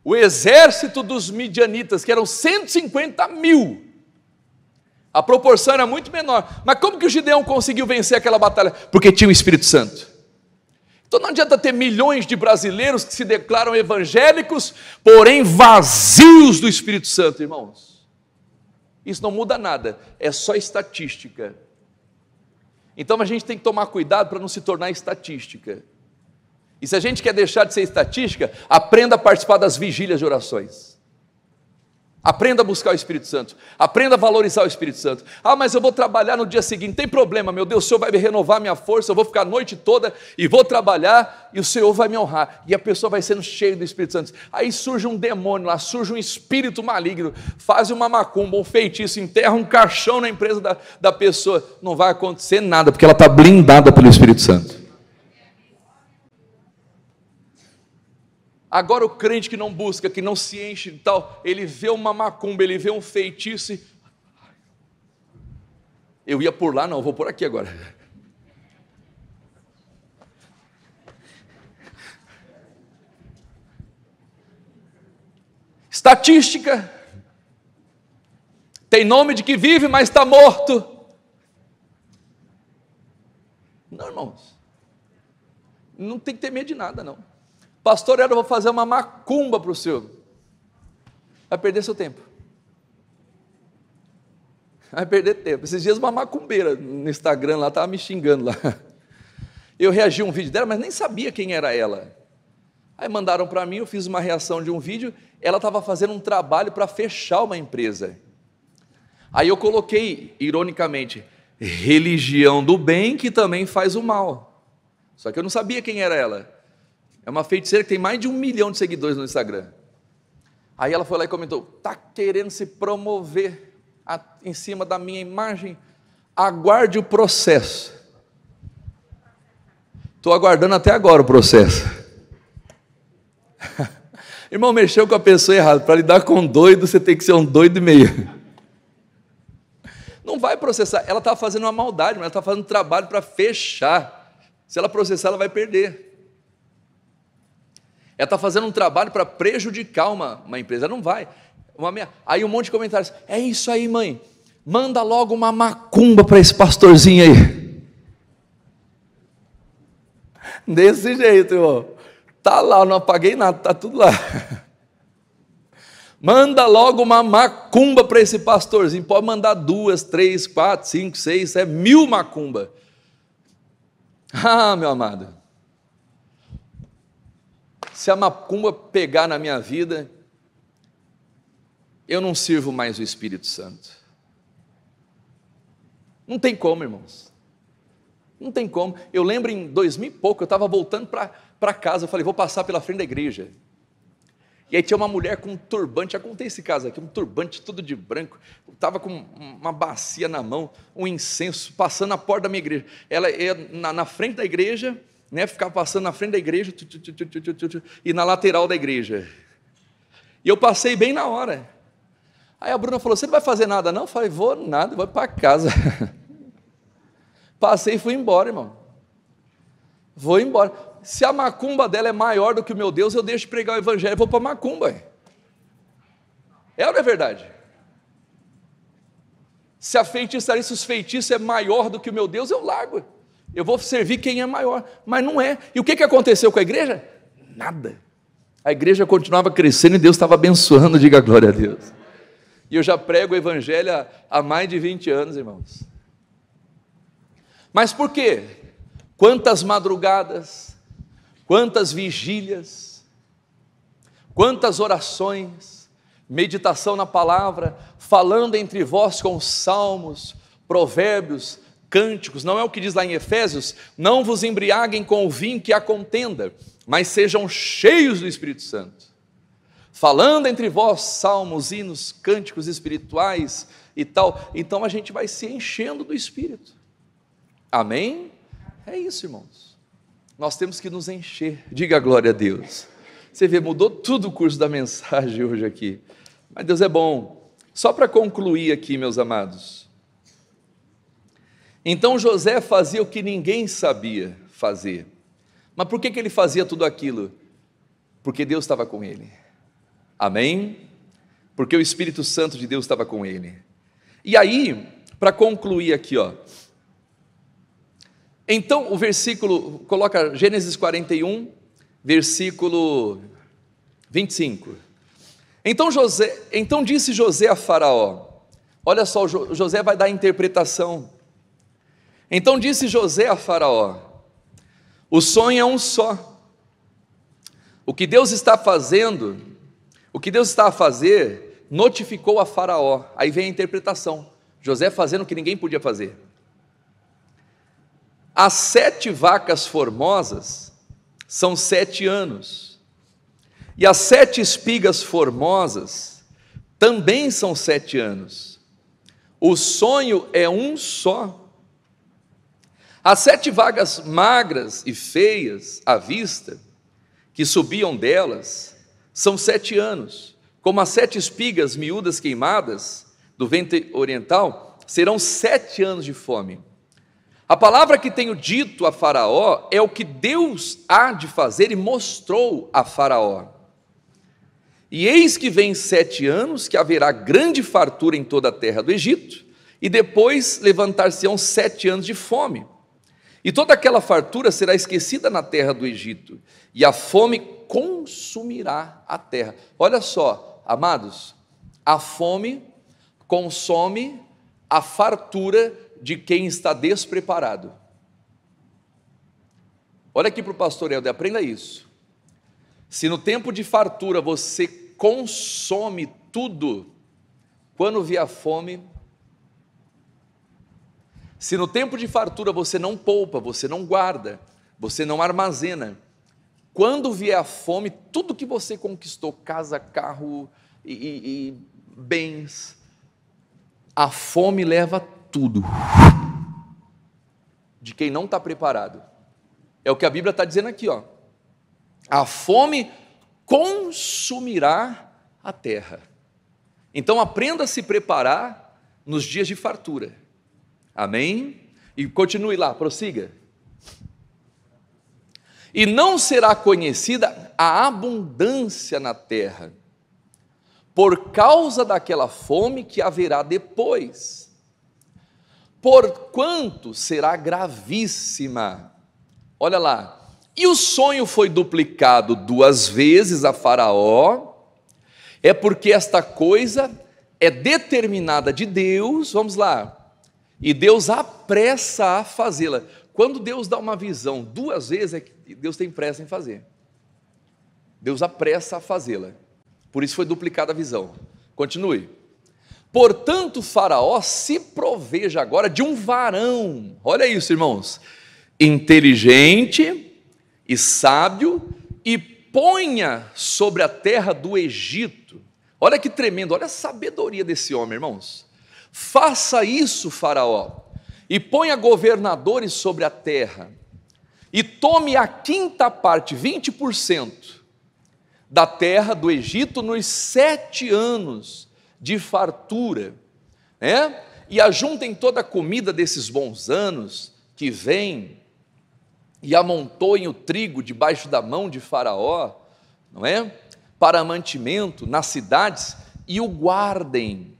o exército dos midianitas, que eram 150 mil. A proporção era muito menor. Mas como que o Gideão conseguiu vencer aquela batalha? Porque tinha o Espírito Santo. Então não adianta ter milhões de brasileiros que se declaram evangélicos, porém vazios do Espírito Santo, irmãos. Isso não muda nada, é só estatística. Então a gente tem que tomar cuidado para não se tornar estatística. E se a gente quer deixar de ser estatística, aprenda a participar das vigílias de orações. Aprenda a buscar o Espírito Santo, aprenda a valorizar o Espírito Santo. Ah, mas eu vou trabalhar no dia seguinte, não tem problema, meu Deus, o Senhor vai renovar minha força, eu vou ficar a noite toda e vou trabalhar e o Senhor vai me honrar. E a pessoa vai sendo cheia do Espírito Santo. Aí surge um demônio lá, surge um espírito maligno, faz uma macumba, um feitiço, enterra um caixão na empresa da pessoa. Não vai acontecer nada, porque ela está blindada pelo Espírito Santo. Agora o crente que não busca, que não se enche e tal, ele vê uma macumba, ele vê um feitiço. Eu ia por lá, não, eu vou por aqui agora. Estatística. Tem nome de que vive, mas está morto. Não, irmãos. Não tem que ter medo de nada, não. Pastor, eu vou fazer uma macumba para o senhor. Vai perder seu tempo. Vai perder tempo. Esses dias uma macumbeira no Instagram lá, estava me xingando lá. Eu reagi a um vídeo dela, mas nem sabia quem era ela. Aí mandaram para mim, eu fiz uma reação de um vídeo, ela estava fazendo um trabalho para fechar uma empresa. Aí eu coloquei, ironicamente, religião do bem que também faz o mal. Só que eu não sabia quem era ela. É uma feiticeira que tem mais de 1 milhão de seguidores no Instagram. Aí ela foi lá e comentou, está querendo se promover em cima da minha imagem? Aguarde o processo. Estou aguardando até agora o processo. Irmão, mexeu com a pessoa errada. Para lidar com um doido, você tem que ser um doido e meio. Não vai processar. Ela está fazendo uma maldade, mas ela está fazendo um trabalho para fechar. Se ela processar, ela vai perder. Ela está fazendo um trabalho para prejudicar uma empresa. Ela não vai. Aí um monte de comentários. É isso aí, mãe. Manda logo uma macumba para esse pastorzinho aí. Desse jeito, irmão. Está lá, não apaguei nada, está tudo lá. Manda logo uma macumba para esse pastorzinho. Pode mandar 2, 3, 4, 5, 6, 1000 macumba. Ah, meu amado. Se a macumba pegar na minha vida, eu não sirvo mais o Espírito Santo. Não tem como, irmãos. Não tem como. Eu lembro em 2000 e pouco, eu estava voltando para para casa, eu falei, vou passar pela frente da igreja. E aí tinha uma mulher com um turbante, já contei esse caso aqui, um turbante tudo de branco, estava com uma bacia na mão, um incenso, passando na porta da minha igreja. Ela ia na frente da igreja, né, ficava passando na frente da igreja, e na lateral da igreja. E eu passei bem na hora. Aí a Bruna falou, você não vai fazer nada não? Eu falei, vou nada, vou para casa. Passei e fui embora, irmão. Vou embora. Se a macumba dela é maior do que o meu Deus, eu deixo de pregar o evangelho e vou para a macumba. É ou não é verdade? Se a feitiçaria, se os feitiços é maior do que o meu Deus, eu largo. Eu vou servir quem é maior. Mas não é. E o que aconteceu com a igreja? Nada. A igreja continuava crescendo e Deus estava abençoando, diga glória a Deus. E eu já prego o evangelho há mais de 20 anos, irmãos. Mas por quê? Quantas madrugadas, quantas vigílias, quantas orações, meditação na palavra, falando entre vós com salmos, provérbios, cânticos, não é o que diz lá em Efésios? Não vos embriaguem com o vinho que há contenda, mas sejam cheios do Espírito Santo. Falando entre vós salmos, hinos, cânticos espirituais e tal, então a gente vai se enchendo do Espírito. Amém? É isso, irmãos. Nós temos que nos encher, diga glória a Deus. Você vê, mudou tudo o curso da mensagem hoje aqui, mas Deus é bom. Só para concluir aqui, meus amados. Então José fazia o que ninguém sabia fazer. Mas por que ele fazia tudo aquilo? Porque Deus estava com ele. Amém? Porque o Espírito Santo de Deus estava com ele. E aí, para concluir aqui, então o versículo, coloca Gênesis 41, versículo 25. Então disse José a Faraó, olha só, José vai dar a interpretação. Então disse José a Faraó, o sonho é um só. O que Deus está fazendo, o que Deus está a fazer, notificou a Faraó. Aí vem a interpretação, José fazendo o que ninguém podia fazer. As 7 vacas formosas são 7 anos, e as 7 espigas formosas também são 7 anos. O sonho é um só. As 7 vagas magras e feias à vista, que subiam delas, são 7 anos, como as 7 espigas miúdas queimadas do ventre oriental, serão 7 anos de fome. A palavra que tenho dito a Faraó é o que Deus há de fazer e mostrou a Faraó. E eis que vem 7 anos, que haverá grande fartura em toda a terra do Egito, e depois levantar-se-ão 7 anos de fome. E toda aquela fartura será esquecida na terra do Egito, e a fome consumirá a terra. Olha só, amados, a fome consome a fartura de quem está despreparado. Olha aqui para o pastor Helder, aprenda isso. Se no tempo de fartura você consome tudo, quando vier a fome, se no tempo de fartura você não poupa, você não guarda, você não armazena, quando vier a fome, tudo que você conquistou, casa, carro e bens, a fome leva tudo, de quem não está preparado. É o que a Bíblia está dizendo aqui, a fome consumirá a terra. Então aprenda a se preparar nos dias de fartura. Amém? E continue lá, prossiga. E não será conhecida a abundância na terra, por causa daquela fome que haverá depois, porquanto será gravíssima. Olha lá, e o sonho foi duplicado 2 vezes a Faraó, é porque esta coisa é determinada de Deus, vamos lá, e Deus apressa a fazê-la. Quando Deus dá uma visão 2 vezes, é que Deus tem pressa em fazer. Deus apressa a fazê-la. Por isso foi duplicada a visão. Continue. Portanto, Faraó se proveja agora de um varão. Olha isso, irmãos. Inteligente, e sábio, e ponha sobre a terra do Egito. Olha que tremendo, olha a sabedoria desse homem, irmãos. Faça isso, Faraó, e ponha governadores sobre a terra, e tome a quinta parte, 20%, da terra do Egito nos 7 anos de fartura, né? E ajuntem toda a comida desses bons anos que vem, e amontoem o trigo debaixo da mão de Faraó, não é? Para mantimento nas cidades, e o guardem.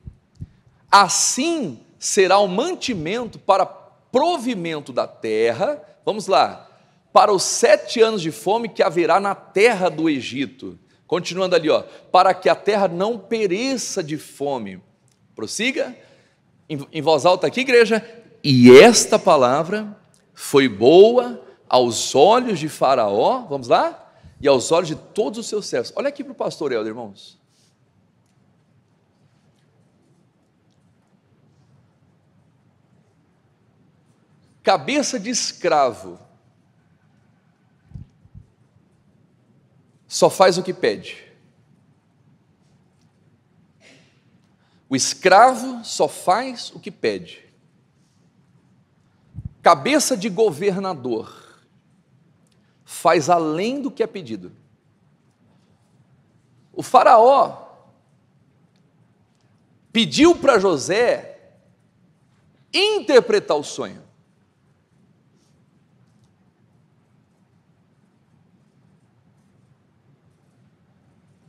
Assim será o mantimento para provimento da terra, vamos lá, para os 7 anos de fome que haverá na terra do Egito. Continuando ali, ó, para que a terra não pereça de fome. Prossiga, em voz alta aqui, igreja. E esta palavra foi boa aos olhos de Faraó, vamos lá, e aos olhos de todos os seus servos. Olha aqui para o pastor Helder, irmãos. Cabeça de escravo só faz o que pede. O escravo só faz o que pede. Cabeça de governador faz além do que é pedido. O Faraó pediu para José interpretar o sonho.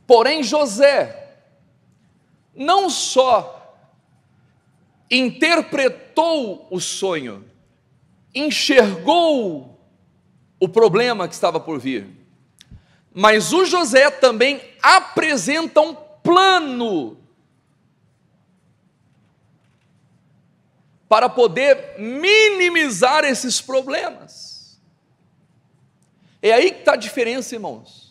Porém, José não só interpretou o sonho, enxergou o problema que estava por vir, mas o José também apresenta um plano para poder minimizar esses problemas. É aí que está a diferença, irmãos.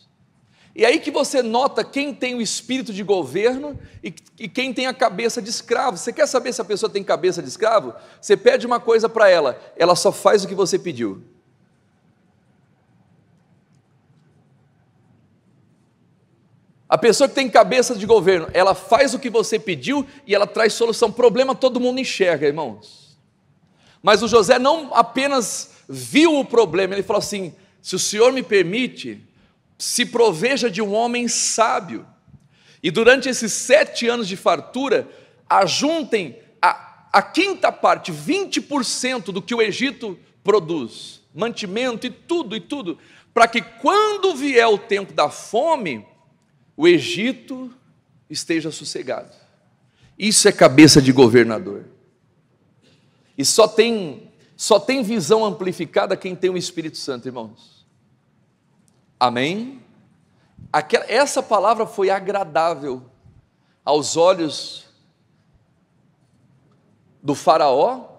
E aí que você nota quem tem o espírito de governo e quem tem a cabeça de escravo. Você quer saber se a pessoa tem cabeça de escravo? Você pede uma coisa para ela, ela só faz o que você pediu. A pessoa que tem cabeça de governo, ela faz o que você pediu e ela traz solução. Problema todo mundo enxerga, irmãos. Mas o José não apenas viu o problema, ele falou assim: se o Senhor me permite, se proveja de um homem sábio, e durante esses 7 anos de fartura, ajuntem a quinta parte, 20% do que o Egito produz, mantimento e tudo, para que quando vier o tempo da fome, o Egito esteja sossegado. Isso é cabeça de governador. E só tem visão amplificada quem tem o Espírito Santo, irmãos. Amém? Essa palavra foi agradável aos olhos do Faraó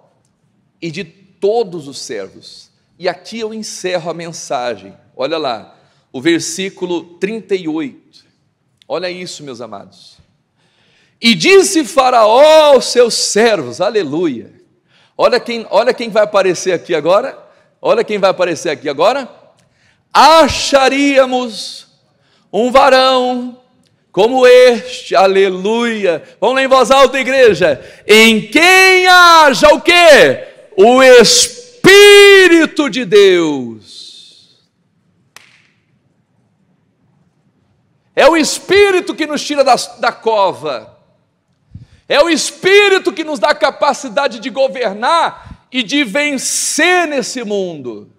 e de todos os servos. E aqui eu encerro a mensagem. Olha lá, o versículo 38. Olha isso, meus amados. E disse Faraó aos seus servos, aleluia. Olha quem vai aparecer aqui agora. Olha quem vai aparecer aqui agora. Acharíamos um varão como este, aleluia. Vamos lá em voz alta, igreja. Em quem haja o quê? O Espírito de Deus. É o Espírito que nos tira da cova. É o Espírito que nos dá a capacidade de governar e de vencer nesse mundo.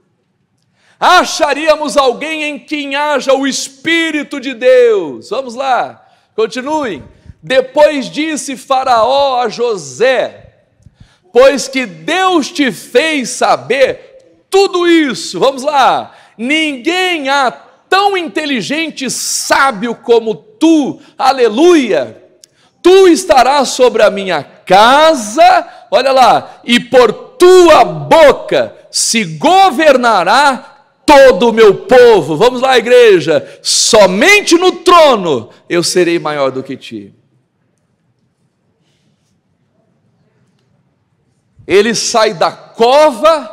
Acharíamos alguém em quem haja o Espírito de Deus. Vamos lá, continue. Depois disse Faraó a José: pois que Deus te fez saber tudo isso. Vamos lá, ninguém há tão inteligente e sábio como tu, aleluia. Tu estarás sobre a minha casa, olha lá, e por tua boca se governará todo o meu povo. Vamos lá, igreja. Somente no trono eu serei maior do que ti. Ele sai da cova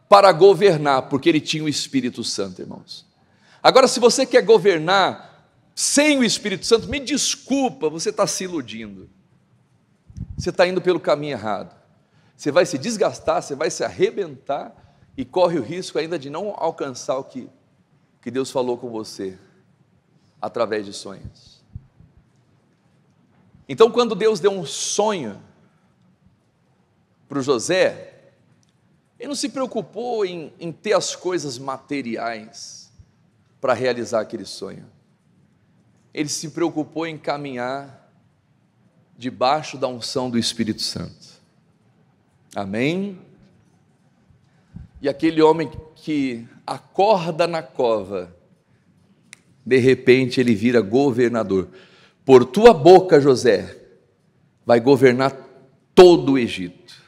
para governar, porque ele tinha o Espírito Santo, irmãos. Agora, se você quer governar sem o Espírito Santo, me desculpa, você está se iludindo. Você está indo pelo caminho errado. Você vai se desgastar, você vai se arrebentar e corre o risco ainda de não alcançar o que Deus falou com você através de sonhos. Então, quando Deus deu um sonho para o José, ele não se preocupou em ter as coisas materiais para realizar aquele sonho. Ele se preocupou em caminhar debaixo da unção do Espírito Santo. Amém? E aquele homem que acorda na cova, de repente ele vira governador. Por tua boca, José, vai governar todo o Egito.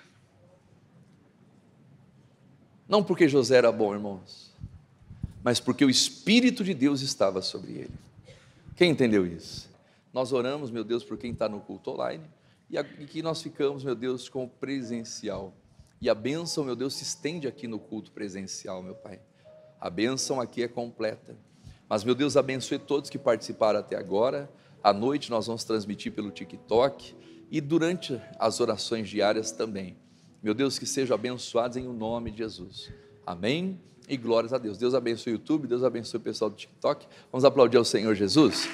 Não porque José era bom, irmãos, mas porque o Espírito de Deus estava sobre ele. Quem entendeu isso? Nós oramos, meu Deus, por quem está no culto online, e aqui nós ficamos, meu Deus, com o presencial. E a bênção, meu Deus, se estende aqui no culto presencial, meu Pai. A bênção aqui é completa. Mas, meu Deus, abençoe todos que participaram até agora. À noite nós vamos transmitir pelo TikTok e durante as orações diárias também. Meu Deus, que sejam abençoados em o nome de Jesus. Amém? E glórias a Deus. Deus abençoe o YouTube, Deus abençoe o pessoal do TikTok. Vamos aplaudir ao Senhor Jesus.